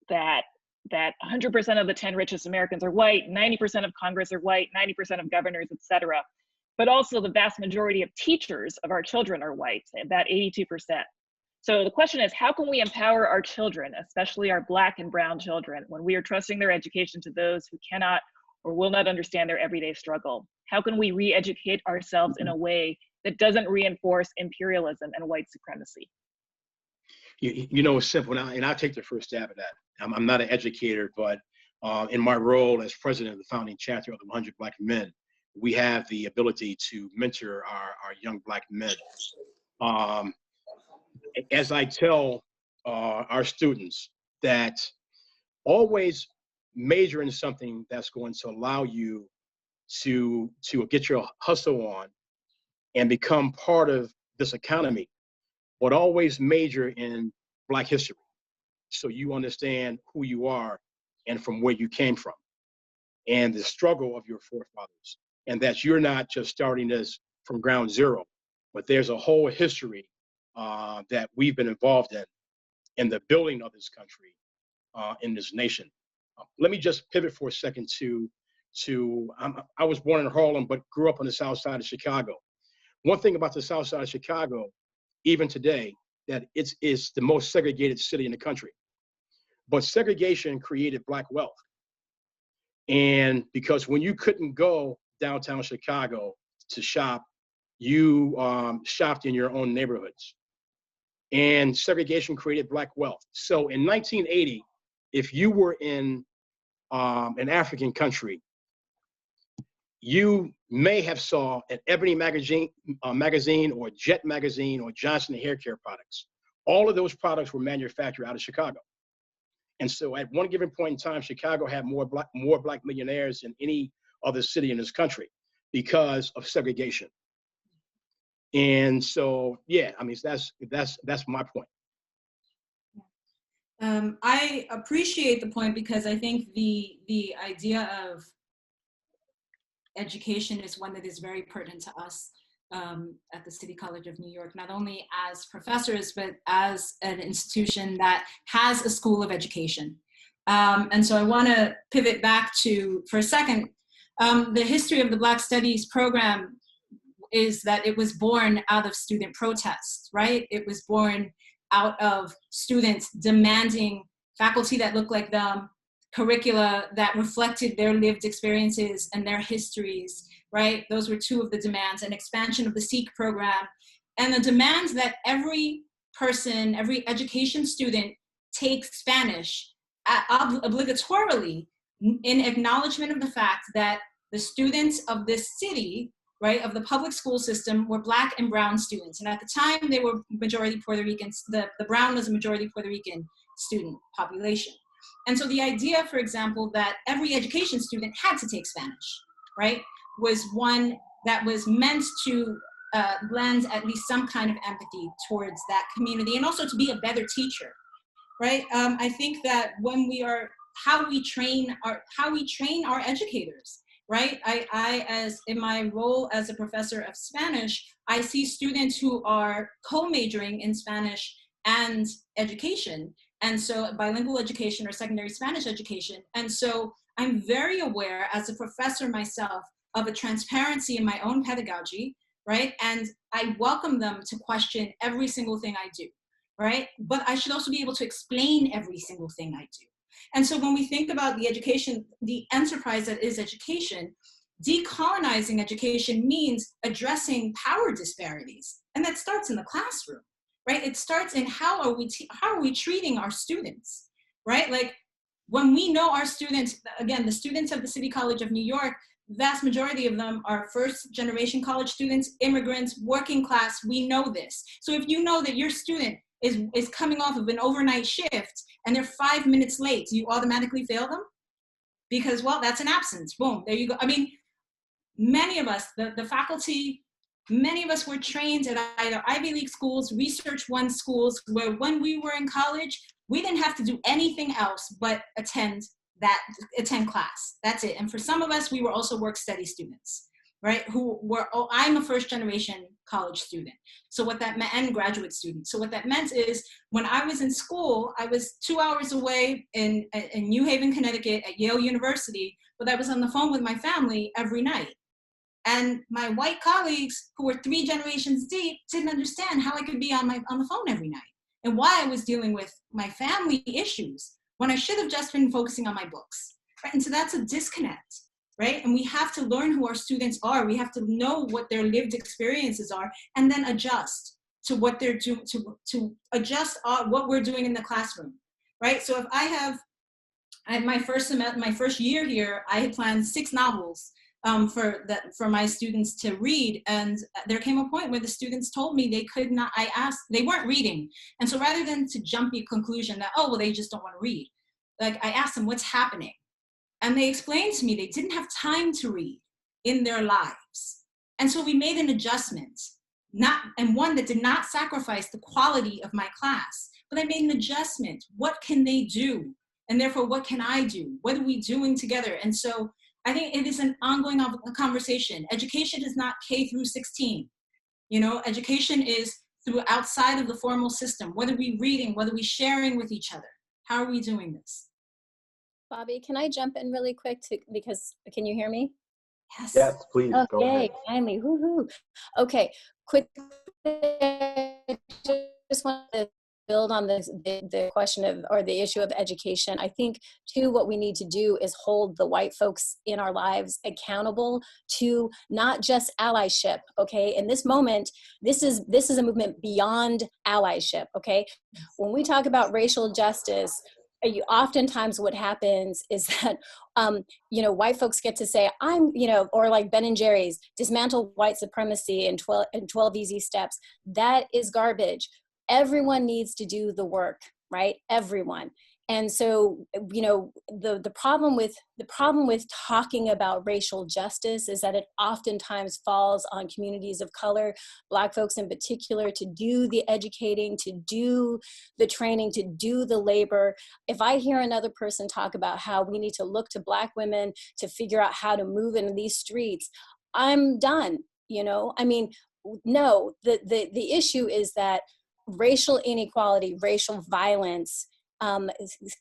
that 100% of the 10 richest Americans are white, 90% of Congress are white, 90% of governors, et cetera. But also the vast majority of teachers of our children are white, about 82%. So the question is, how can we empower our children, especially our Black and brown children, when we are trusting their education to those who cannot or will not understand their everyday struggle? How can we re-educate ourselves in a way that doesn't reinforce imperialism and white supremacy? You know, it's simple, and I'll take the first stab at that. I'm not an educator, but in my role as president of the founding chapter of the 100 Black Men, we have the ability to mentor our young Black men. As I tell our students that always major in something that's going to allow you to get your hustle on and become part of this economy, but always major in Black history, so you understand who you are and from where you came from and the struggle of your forefathers, and that you're not just starting this from ground zero, but there's a whole history that we've been involved in the building of this country, in this nation. Let me just pivot for a second I was born in Harlem, but grew up on the south side of Chicago. One thing about the south side of Chicago, even today, that it's the most segregated city in the country. But segregation created Black wealth. And because when you couldn't go downtown Chicago to shop, you shopped in your own neighborhoods. And segregation created Black wealth. So in 1980, if you were in an African country, you may have saw an Ebony magazine or Jet magazine or Johnson hair care products. All of those products were manufactured out of Chicago. And so at one given point in time, Chicago had more black millionaires than any other city in this country because of segregation. And so, yeah, I mean, that's my point. I appreciate the point, because I think the idea of education is one that is very pertinent to us at the City College of New York, not only as professors, but as an institution that has a school of education. And so I want to pivot back to, for a second, the history of the Black Studies program is that it was born out of student protests, right? It was born out of students demanding faculty that looked like them, curricula that reflected their lived experiences and their histories, right? Those were two of the demands, an expansion of the SEEK program, and the demands that every person, every education student take Spanish obligatorily, in acknowledgement of the fact that the students of this city, right, of the public school system, were Black and brown students. And at the time, they were majority Puerto Ricans. The brown was a majority Puerto Rican student population. And so the idea, for example, that every education student had to take Spanish, right, was one that was meant to lend at least some kind of empathy towards that community, and also to be a better teacher, right? I think that when we are, how we train our educators, right? I, as in my role as a professor of Spanish, I see students who are co-majoring in Spanish and education. And so bilingual education or secondary Spanish education. And so I'm very aware as a professor myself of a transparency in my own pedagogy, right? And I welcome them to question every single thing I do, right? But I should also be able to explain every single thing I do. And so when we think about the education, the enterprise that is education, decolonizing education means addressing power disparities. And that starts in the classroom, right? It starts in how are we treating our students, right? Like when we know our students, again, the students of the City College of New York, vast majority of them are first generation college students, immigrants, working class, we know this. So if you know that your student is coming off of an overnight shift and they're 5 minutes late, do you automatically fail them? Because, well, that's an absence, boom, there you go. I mean, many of us, the faculty, many of us were trained at either Ivy League schools, Research One schools, where when we were in college, we didn't have to do anything else but attend class. That's it. And for some of us, we were also work study students, right? I'm a first generation college student. So what that meant, and graduate student. So what that meant is when I was in school, I was 2 hours away in New Haven, Connecticut at Yale University, but I was on the phone with my family every night. And my white colleagues who were 3 generations deep didn't understand how I could be on the phone every night and why I was dealing with my family issues when I should have just been focusing on my books, right? And so that's a disconnect, right? And we have to learn who our students are. We have to know what their lived experiences are and then adjust to what they're doing, to adjust what we're doing in the classroom, right? So if I had my first year here, I had planned 6 novels for my students to read, and there came a point where the students told me they could not. I asked, they weren't reading, and so rather than to jump to a conclusion that, oh well, they just don't want to read, like, I asked them, what's happening? And they explained to me they didn't have time to read in their lives. And so we made an adjustment, and one that did not sacrifice the quality of my class, but I made an adjustment. What can they do? And therefore, what can I do? What are we doing together? And so I think it is an ongoing conversation. Education is not K through 16. You know, education is through outside of the formal system. What are we reading? What are we sharing with each other? How are we doing this? Bobby, can I jump in really quick because can you hear me? Yes. Yes, please, Oh, go ahead. yay, finally, woohoo. Okay, quick, just want to build on the question of, or the issue of education. I think too, what we need to do is hold the white folks in our lives accountable to not just allyship, okay? In this moment, this is a movement beyond allyship, okay? When we talk about racial justice, oftentimes what happens is that, you know, white folks get to say, or like Ben and Jerry's, dismantle white supremacy in 12 easy steps. That is garbage. Everyone needs to do the work, right? Everyone. And so, you know, the problem with talking about racial justice is that it oftentimes falls on communities of color, Black folks in particular, to do the educating, to do the training, to do the labor. If I hear another person talk about how we need to look to Black women to figure out how to move in these streets, I'm done. You know, I mean, no, the issue is that racial inequality, racial violence,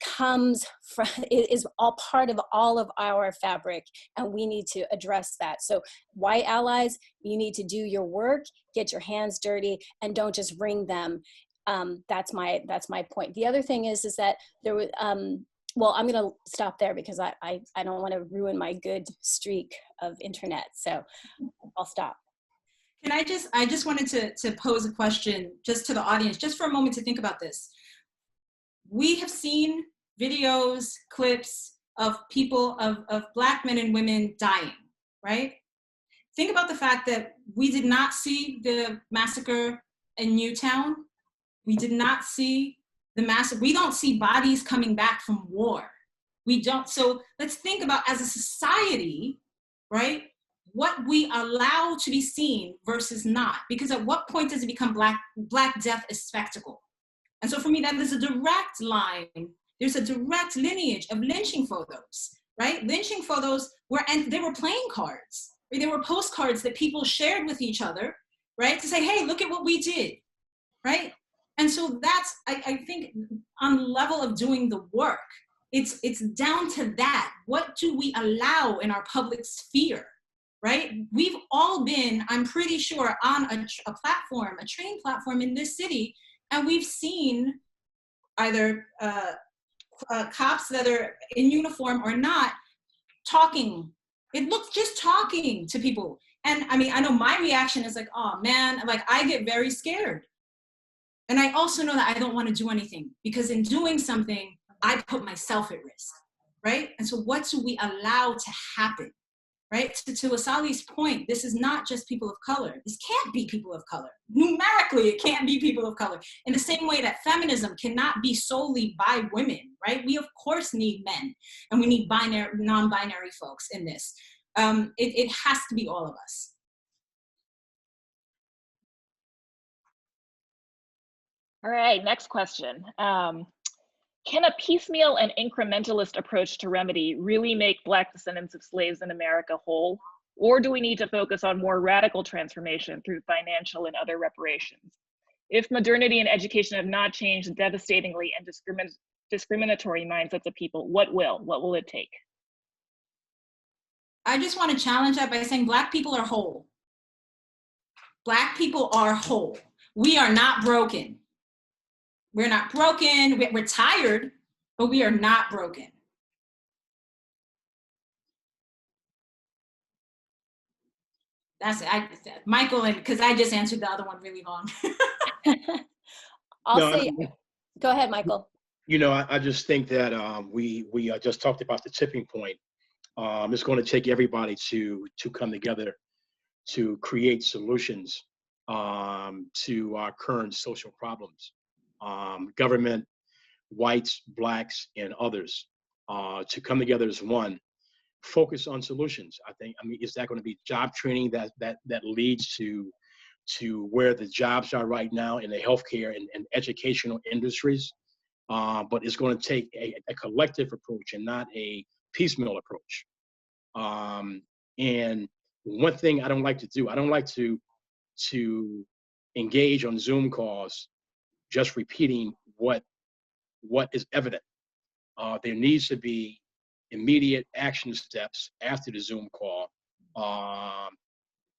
comes from, is all part of all of our fabric, and we need to address that. So white allies, you need to do your work, get your hands dirty, and don't just ring them. That's my point. The other thing is that there was, well, I'm gonna stop there because I don't want to ruin my good streak of internet, so I'll stop. Can I just wanted to pose a question just to the audience, just for a moment to think about this. We have seen videos, clips of people, of Black men and women dying, right? Think about the fact that we did not see the massacre in Newtown. We did not see the massacre. We don't see bodies coming back from war. We don't. So let's think about, as a society, right, what we allow to be seen versus not. Because at what point does it become Black death a spectacle? And so for me, that is a direct line. There's a direct lineage of lynching photos, right? Lynching photos and they were playing cards. Right? They were postcards that people shared with each other, right? To say, hey, look at what we did, right? And so that's, I think, on the level of doing the work, it's down to that. What do we allow in our public sphere, right? We've all been, I'm pretty sure, on a platform, a train platform in this city, and we've seen either cops that are in uniform or not talking. It looks just talking to people. And I mean, I know my reaction is like, oh man, like I get very scared. And I also know that I don't want to do anything, because in doing something, I put myself at risk, right? And so what do we allow to happen? Right? To Asale's point, this is not just people of color. This can't be people of color. Numerically, it can't be people of color. In the same way that feminism cannot be solely by women, right? We of course need men, and we need non-binary folks in this. It has to be all of us. All right, next question. Can a piecemeal and incrementalist approach to remedy really make Black descendants of slaves in America whole? Or do we need to focus on more radical transformation through financial and other reparations? If modernity and education have not changed devastatingly and discriminatory mindsets of people, what will it take? I just want to challenge that by saying Black people are whole. Black people are whole. We are not broken. We're not broken, we're tired, but we are not broken. That's it, Michael, and because I just answered the other one really long. Go ahead, Michael. You know, I just think that we just talked about the tipping point. It's going to take everybody to come together to create solutions to our current social problems. Government, whites, blacks, and others to come together as one, focus on solutions. I mean, is that going to be job training that leads to where the jobs are right now in the healthcare and educational industries? But it's going to take a collective approach and not a piecemeal approach. And one thing I don't like to do, I don't like to engage on Zoom calls just repeating what is evident. There needs to be immediate action steps after the Zoom call,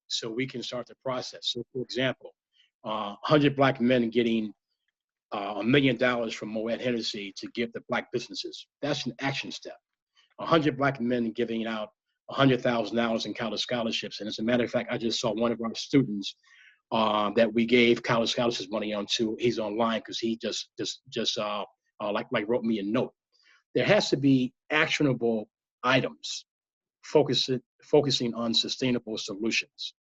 so we can start the process. So for example, 100 black men getting $1 million from Moet Hennessy to give to black businesses. That's an action step. 100 black men giving out $100,000 in college scholarships. And as a matter of fact, I just saw one of our students that we gave college scholarships money on to. He's online because he just wrote me a note. There has to be actionable items focusing on sustainable solutions.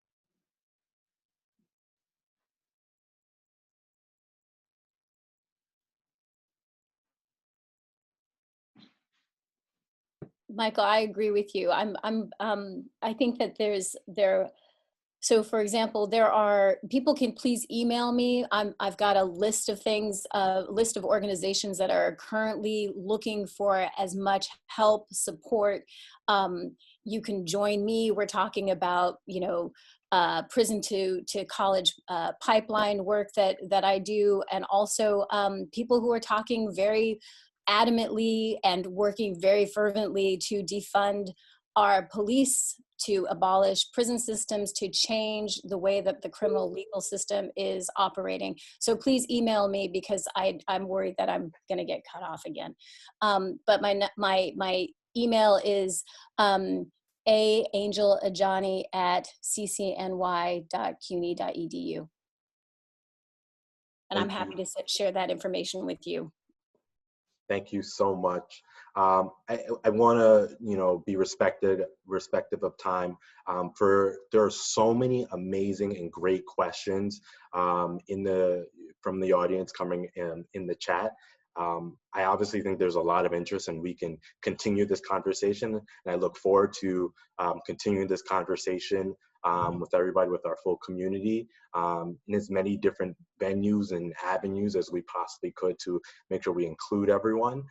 Michael, I agree with you. I think that so for example, people can please email me. I've got a list of things, a list of organizations that are currently looking for as much help, support. You can join me. We're talking about, prison to college pipeline work that I do, and also people who are talking very adamantly and working very fervently to defund our police, to abolish prison systems, to change the way that the criminal legal system is operating. So please email me, because I'm worried that I'm gonna get cut off again. But my email is angel-ajani@ccny.cuny.edu. And I'm happy to share that information with you. Thank you so much. I want to, be respective of time. There are so many amazing and great questions from the audience coming in the chat. I obviously think there's a lot of interest, and we can continue this conversation. And I look forward to continuing this conversation with everybody, with our full community, in as many different venues and avenues as we possibly could to make sure we include everyone.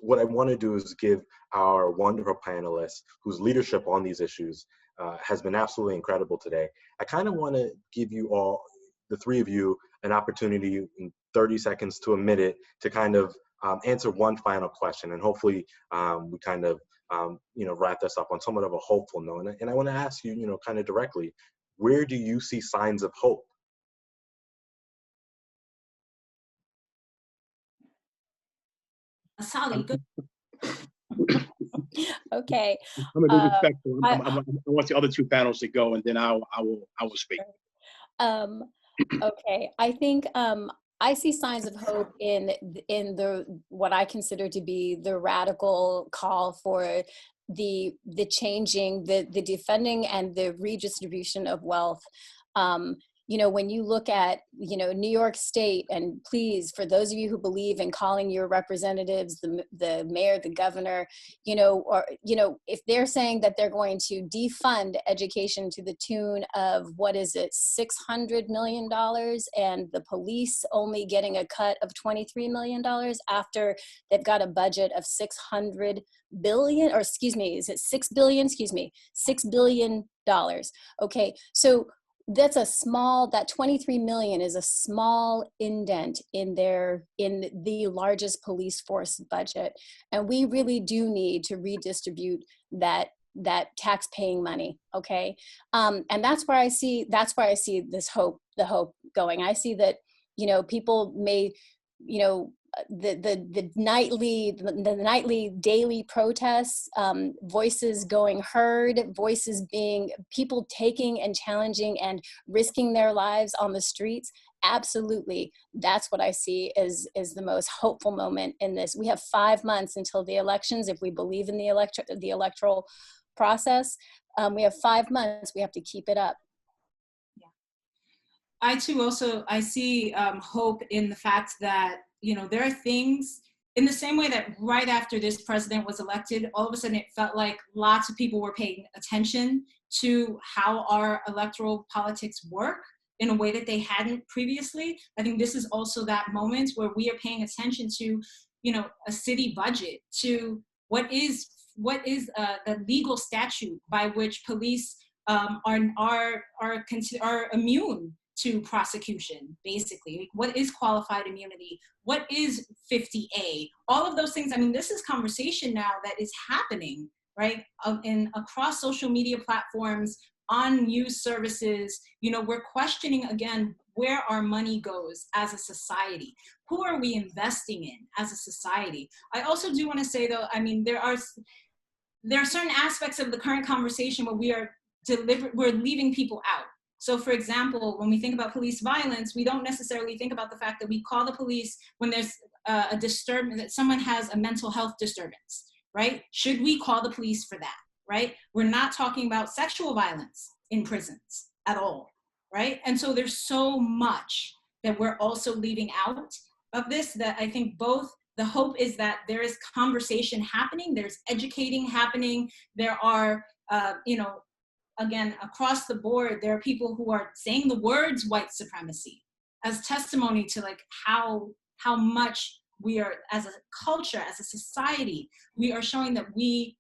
What I want to do is give our wonderful panelists, whose leadership on these issues has been absolutely incredible today. I kind of want to give you all, the three of you, an opportunity in 30 seconds to a minute to kind of answer one final question, and hopefully we kind of wrap this up on somewhat of a hopeful note. And I want to ask you, kind of directly, where do you see signs of hope? Asale, good. Okay. I'm gonna be respectful. I want the other two panels to go, and then I will speak. Okay, I think I see signs of hope in what I consider to be the radical call for the changing, the defunding and the redistribution of wealth. When you look at, New York State, and please, for those of you who believe in calling your representatives, the mayor, the governor, if they're saying that they're going to defund education to the tune of, $600 million, and the police only getting a cut of $23 million after they've got a budget of $600 billion, or excuse me, is it $6 billion? Excuse me, $6 billion. Okay, so that 23 million is a small indent in the largest police force budget. And we really do need to redistribute that tax-paying money, okay? And that's where I see the hope going. I see that, people may, the nightly daily protests, voices going heard, people taking and challenging and risking their lives on the streets. Absolutely, that's what I see is the most hopeful moment in this. We have 5 months until the elections. If we believe in the electoral process, we have 5 months. We have to keep it up. I too I see hope in the fact that you know, there are things in the same way that right after this president was elected, all of a sudden it felt like lots of people were paying attention to how our electoral politics work in a way that they hadn't previously. I think this is also that moment where we are paying attention to, you know, a city budget, to what is the legal statute by which police are immune to prosecution, basically. Like, what is qualified immunity? What is 50A? All of those things. I mean, this is conversation now that is happening, right? Across social media platforms, on news services. You know, we're questioning again where our money goes as a society. Who are we investing in as a society? I also do want to say, though, I mean, there are certain aspects of the current conversation where we're leaving people out. So for example, when we think about police violence, we don't necessarily think about the fact that we call the police when there's a disturbance, that someone has a mental health disturbance, right? Should we call the police for that, right? We're not talking about sexual violence in prisons at all, right? And so there's so much that we're also leaving out of this, that I think both the hope is that there is conversation happening, there's educating happening, there are, you know, again, across the board, there are people who are saying the words white supremacy as testimony to like how much we are, as a culture, as a society, we are showing that we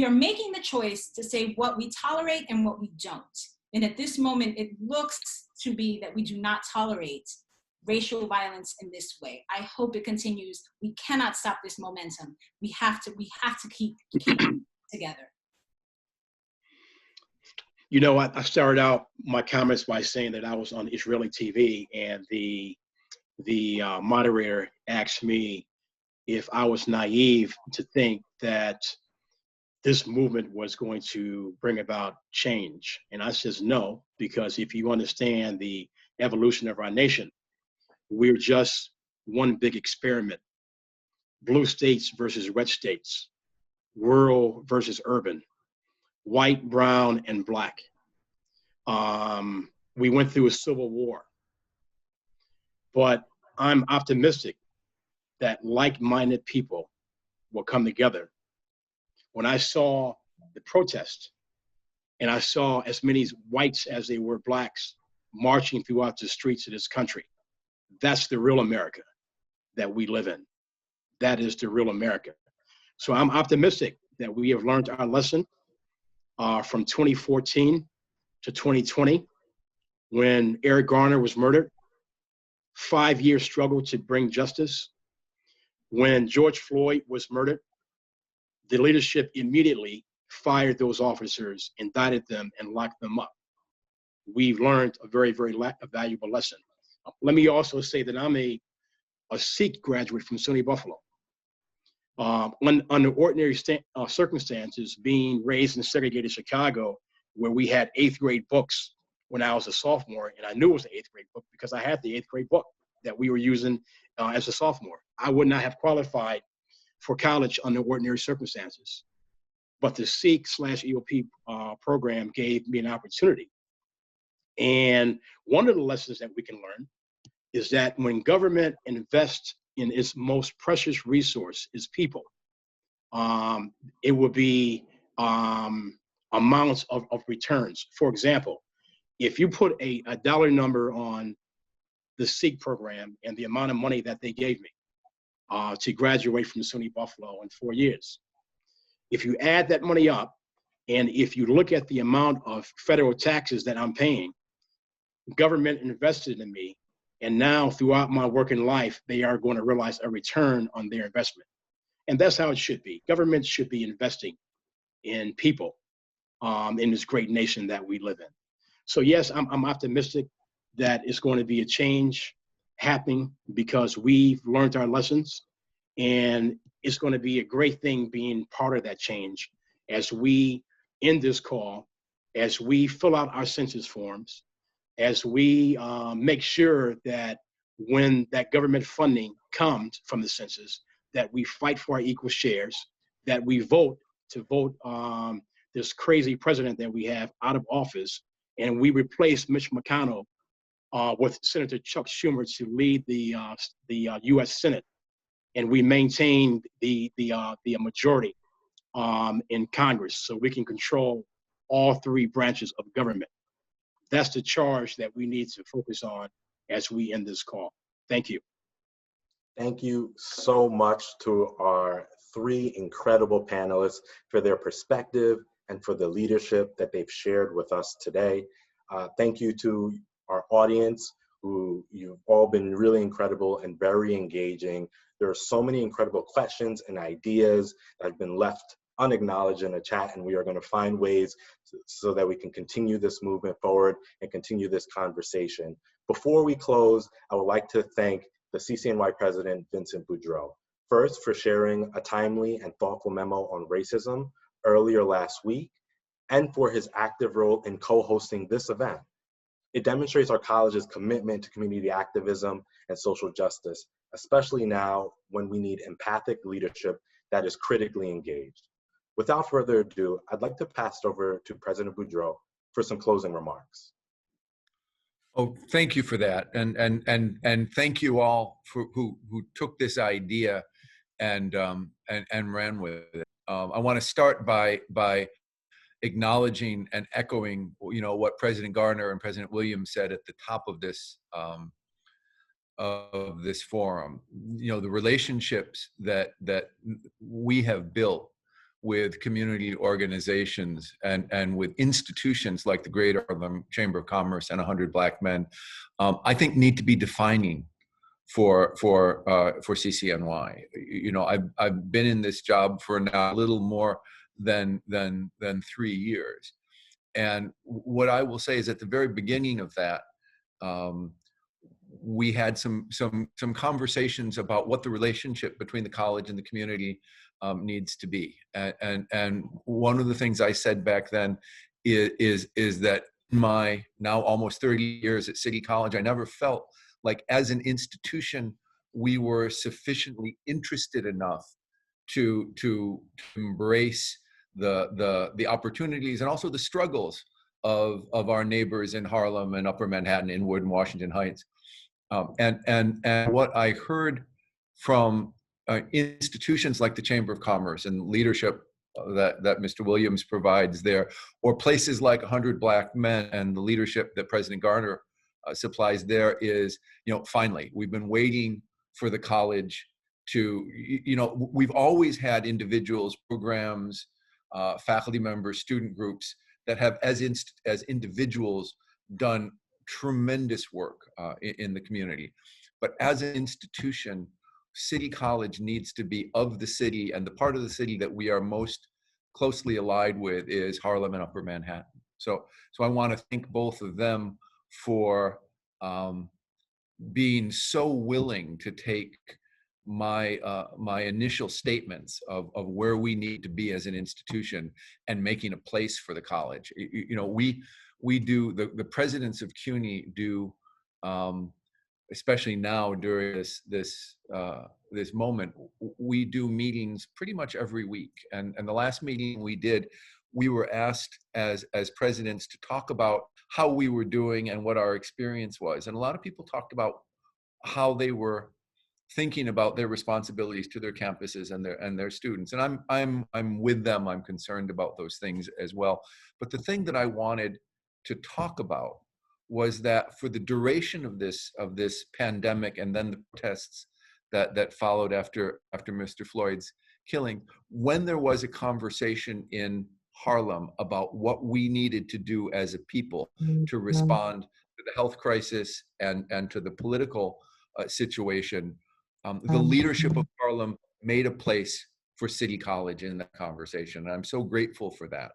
are making the choice to say what we tolerate and what we don't. And at this moment, it looks to be that we do not tolerate racial violence in this way. I hope it continues. We cannot stop this momentum. We have to keep together. You know, I started out my comments by saying that I was on Israeli TV, and the moderator asked me if I was naive to think that this movement was going to bring about change. And I says no, because if you understand the evolution of our nation, we're just one big experiment. Blue states versus red states, rural versus urban, white, brown, and black. We went through a civil war, but I'm optimistic that like-minded people will come together. When I saw the protest, and I saw as many whites as they were blacks marching throughout the streets of this country, that's the real America that we live in. That is the real America. So I'm optimistic that we have learned our lesson from 2014 to 2020, when Eric Garner was murdered, 5-year struggle to bring justice. When George Floyd was murdered, the leadership immediately fired those officers, indicted them, and locked them up. We've learned a very, very valuable lesson. Let me also say that I'm a Sikh graduate from SUNY Buffalo. Under ordinary circumstances, being raised in segregated Chicago, where we had 8th grade books when I was a sophomore, and I knew it was the 8th grade book because I had the 8th grade book that we were using as a sophomore. I would not have qualified for college under ordinary circumstances. But the Sikh/EOP program gave me an opportunity. And one of the lessons that we can learn is that when government invests in its most precious resource, is people, it will be amounts of returns. For example, if you put a dollar number on the Sikh program and the amount of money that they gave me to graduate from SUNY Buffalo in 4 years, if you add that money up, and if you look at the amount of federal taxes that I'm paying, government invested in me, and now throughout my working life, they are going to realize a return on their investment. And that's how it should be. Government should be investing in people in this great nation that we live in. So yes, I'm optimistic that it's going to be a change happening because we've learned our lessons, and it's going to be a great thing being part of that change as we end this call, as we fill out our census forms, as we make sure that when that government funding comes from the census, that we fight for our equal shares, that we vote this crazy president that we have out of office, and we replace Mitch McConnell with Senator Chuck Schumer to lead the U.S. Senate, and we maintain the majority in Congress, so we can control all three branches of government. That's the charge that we need to focus on as we end this call. Thank you. Thank you so much to our three incredible panelists for their perspective and for the leadership that they've shared with us today. Thank you to our audience, who you've all been really incredible and very engaging. There are so many incredible questions and ideas that have been left unacknowledged in the chat, and we are going to find ways so that we can continue this movement forward and continue this conversation. Before we close, I would like to thank the CCNY President Vincent Boudreau, first for sharing a timely and thoughtful memo on racism earlier last week, and for his active role in co-hosting this event. It demonstrates our college's commitment to community activism and social justice, especially now when we need empathic leadership that is critically engaged. Without further ado, I'd like to pass it over to President Boudreau for some closing remarks. Oh, thank you for that, and thank you all for who took this idea and ran with it. I want to start by acknowledging and echoing, what President Garner and President Williams said at the top of this forum. The relationships that we have built with community organizations and with institutions like the Great Harlem Chamber of Commerce and 100 Black Men, I think need to be defining for CCNY. I've been in this job for now a little more than 3 years, and what I will say is at the very beginning of that, we had some conversations about what the relationship between the college and the community needs to be. And one of the things I said back then is that my now almost 30 years at City College, I never felt like as an institution, we were sufficiently interested enough to embrace the opportunities and also the struggles of our neighbors in Harlem and Upper Manhattan, Inwood and Washington Heights. And what I heard from institutions like the Chamber of Commerce and leadership that Mr. Williams provides there, or places like 100 Black Men and the leadership that President Garner supplies there is, finally, we've been waiting for the college to, we've always had individuals, programs, faculty members, student groups that have as individuals done tremendous work in the community. But as an institution, City College needs to be of the city, and the part of the city that we are most closely allied with is Harlem and Upper Manhattan. So I want to thank both of them for being so willing to take my initial statements of where we need to be as an institution and making a place for the college. We do, the presidents of CUNY do, especially now during this moment, we do meetings pretty much every week. And the last meeting we did, we were asked as presidents to talk about how we were doing and what our experience was. And a lot of people talked about how they were thinking about their responsibilities to their campuses and their students. And I'm with them. I'm concerned about those things as well. But the thing that I wanted to talk about was that for the duration of this pandemic and then the protests that followed after Mr. Floyd's killing, when there was a conversation in Harlem about what we needed to do as a people to respond to the health crisis and to the political situation, the leadership of Harlem made a place for City College in that conversation. And I'm so grateful for that.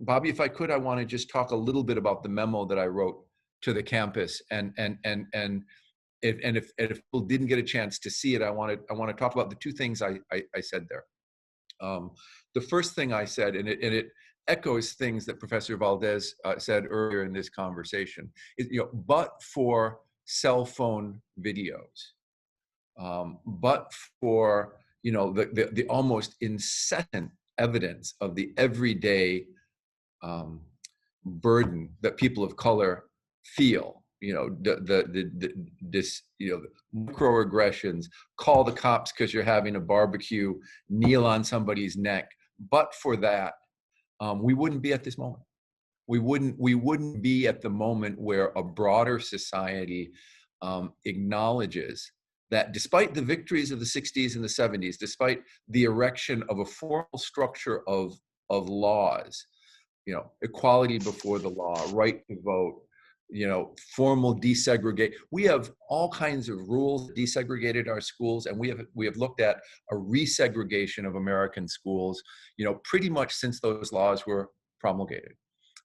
Bobby, if I could, I want to just talk a little bit about the memo that I wrote to the campus, and if people didn't get a chance to see it, I want to talk about the two things I said there. The first thing I said, and it echoes things that Professor Valdés said earlier in this conversation, is, but for cell phone videos, but for the almost incessant evidence of the everyday burden that people of color feel this, microaggressions, call the cops because you're having a barbecue, kneel on somebody's neck. But for that, we wouldn't be at this moment. We wouldn't be at the moment where a broader society acknowledges that despite the victories of the 60s and the 70s, despite the erection of a formal structure of laws, equality before the law, right to vote, formal desegregate. We have all kinds of rules that desegregated our schools, and we have looked at a resegregation of American schools, pretty much since those laws were promulgated.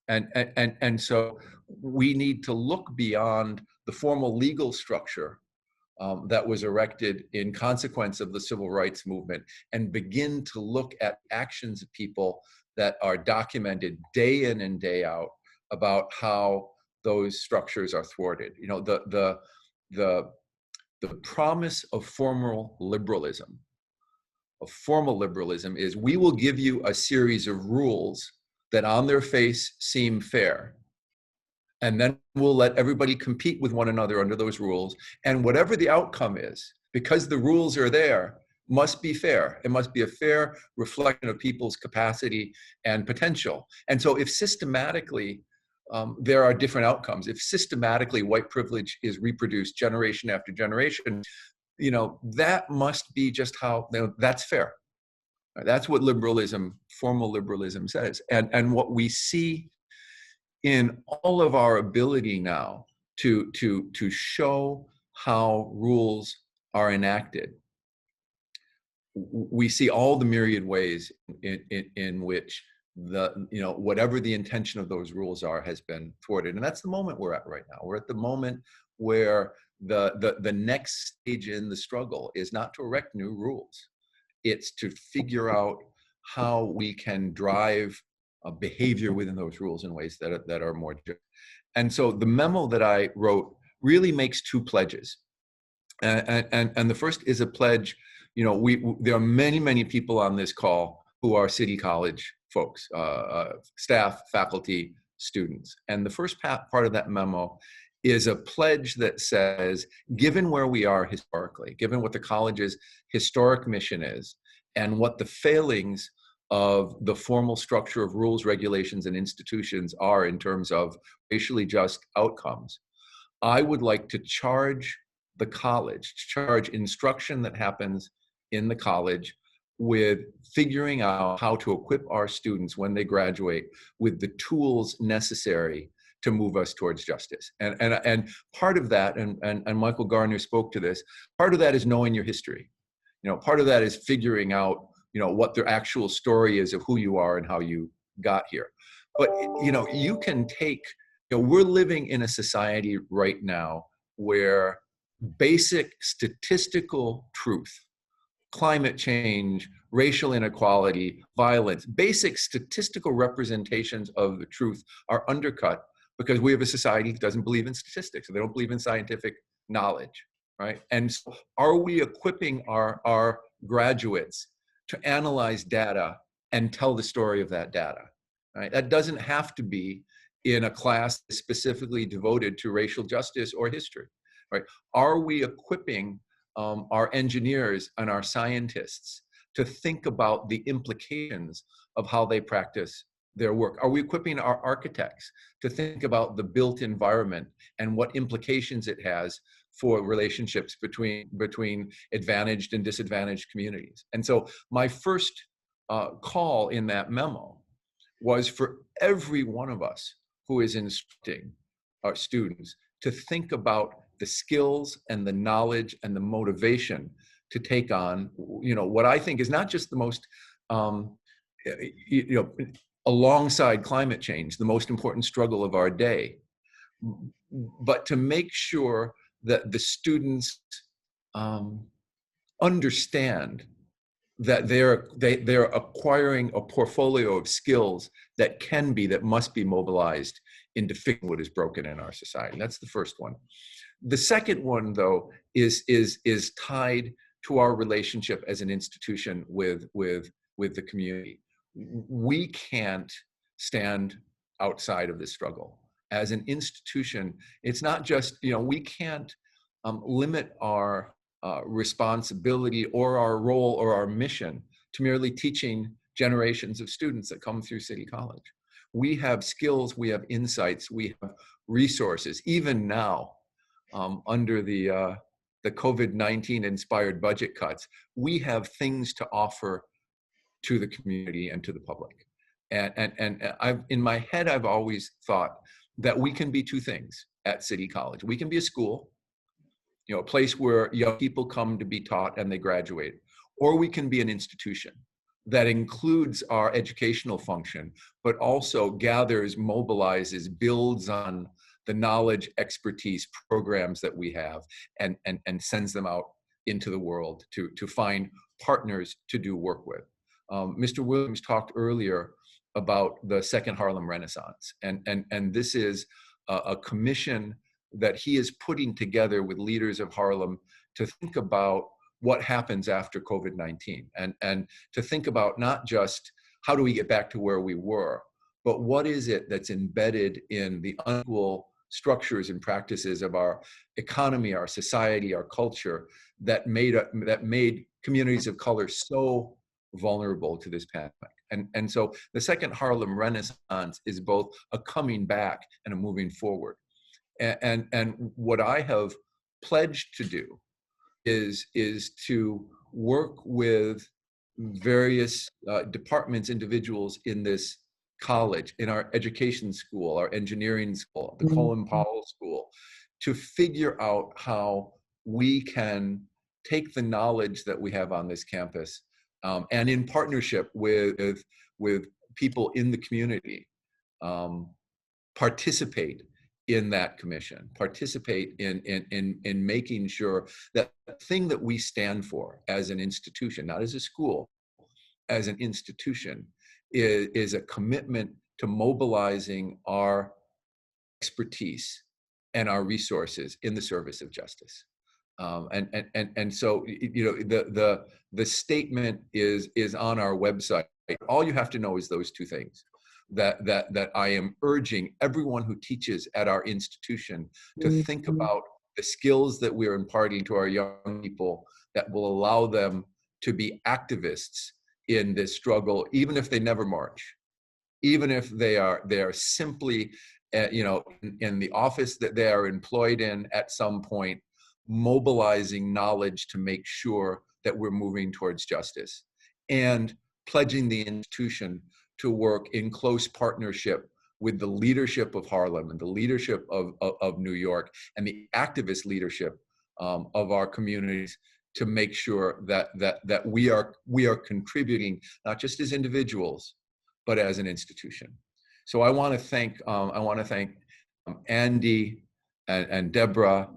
And so we need to look beyond the formal legal structure that was erected in consequence of the civil rights movement and begin to look at actions of people that are documented day in and day out about how those structures are thwarted. The promise of formal liberalism is we will give you a series of rules that on their face seem fair. And then we'll let everybody compete with one another under those rules. And whatever the outcome is, because the rules are there, must be fair. It must be a fair reflection of people's capacity and potential. And so if systematically there are different outcomes, if systematically white privilege is reproduced generation after generation, that must be just how, that's fair. That's what liberalism, formal liberalism says. And what we see in all of our ability now to show how rules are enacted, we see all the myriad ways in which whatever the intention of those rules are has been thwarted. And that's the moment we're at right now. We're at the moment where the next stage in the struggle is not to erect new rules. It's to figure out how we can drive behavior within those rules in ways that are more just. And so the memo that I wrote really makes two pledges. And the first is a pledge, there are many people on this call who are City College folks, staff, faculty, students. And the first part of that memo is a pledge that says, given where we are historically, given what the college's historic mission is, and what the failings of the formal structure of rules, regulations, and institutions are in terms of racially just outcomes, I would like to charge the college, charge instruction that happens in the college with figuring out how to equip our students when they graduate with the tools necessary to move us towards justice. And part of that, and Michael Garner spoke to this, part of that is knowing your history. Part of that is figuring out, what the actual story is of who you are and how you got here. But, you can take, we're living in a society right now where basic statistical truth, climate change, racial inequality, violence, basic statistical representations of the truth are undercut because we have a society that doesn't believe in statistics. They don't believe in scientific knowledge, right? And so are we equipping our graduates to analyze data and tell the story of that data, right? That doesn't have to be in a class specifically devoted to racial justice or history, right? Are we equipping our engineers and our scientists to think about the implications of how they practice their work? Are we equipping our architects to think about the built environment and what implications it has for relationships between advantaged and disadvantaged communities? And so my first call in that memo was for every one of us who is instructing our students to think about the skills and the knowledge and the motivation to take on, what I think is not just the most, alongside climate change, the most important struggle of our day, but to make sure that the students understand that they're acquiring a portfolio of skills that must be mobilized into fixing what is broken in our society. That's the first one. The second one, though, is tied to our relationship as an institution with the community. We can't stand outside of this struggle. as an institution, it's not just, we can't limit our responsibility or our role or our mission to merely teaching generations of students that come through City College. We have skills, we have insights, we have resources. Even now, under the COVID-19 inspired budget cuts, we have things to offer to the community and to the public. And in my head, I've always thought that we can be two things at City College. We can be a school, a place where young people come to be taught and they graduate, or we can be an institution that includes our educational function, but also gathers, mobilizes, builds on the knowledge, expertise, programs that we have, and sends them out into the world to find partners to do work with. Mr. Williams talked earlier about the Second Harlem Renaissance, and this is a commission that he is putting together with leaders of Harlem to think about what happens after COVID-19, and to think about not just how do we get back to where we were, but what is it that's embedded in the unequal structures and practices of our economy, our society, our culture that made communities of color so vulnerable to this pandemic. And so the Second Harlem Renaissance is both a coming back and a moving forward. And what I have pledged to do is to work with various departments, individuals in this college, in our education school, our engineering school, the Colin Powell School, to figure out how we can take the knowledge that we have on this campus and in partnership with people in the community, participate in that commission, participate in making sure that the thing that we stand for as an institution, not as a school, as an institution, is a commitment to mobilizing our expertise and our resources in the service of justice. And so, the statement is on our website. All you have to know is those two things. That I am urging everyone who teaches at our institution to think about the skills that we're imparting to our young people that will allow them to be activists in this struggle, even if they never march, even if they are simply, in the office that they are employed in at some point, mobilizing knowledge to make sure that we're moving towards justice, and pledging the institution to work in close partnership with the leadership of Harlem and the leadership of New York and the activist leadership of our communities to make sure that we are contributing, not just as individuals, but as an institution. So I want to thank Andy and Deborah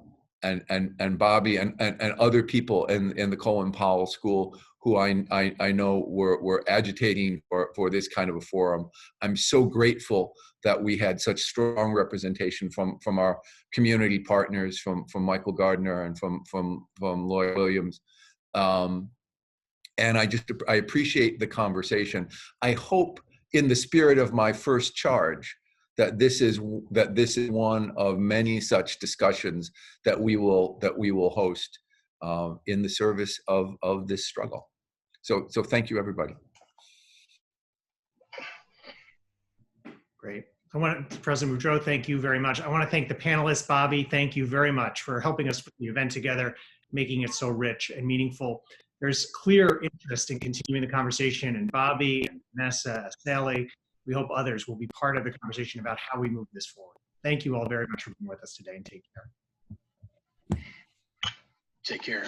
and Bobby and other people in the Colin Powell School who I know were agitating for this kind of a forum. I'm so grateful that we had such strong representation from our community partners, from Michael Gardner and from Lloyd Williams. And I appreciate the conversation. I hope, in the spirit of my first charge, that this is one of many such discussions that we will host in the service of this struggle. So thank you, everybody. Great. President Boudreau, thank you very much. I want to thank the panelists. Bobby, thank you very much for helping us put the event together, making it so rich and meaningful. There's clear interest in continuing the conversation, and Bobby and Vanessa, Asale, we hope others will be part of the conversation about how we move this forward. Thank you all very much for being with us today, and take care. Take care.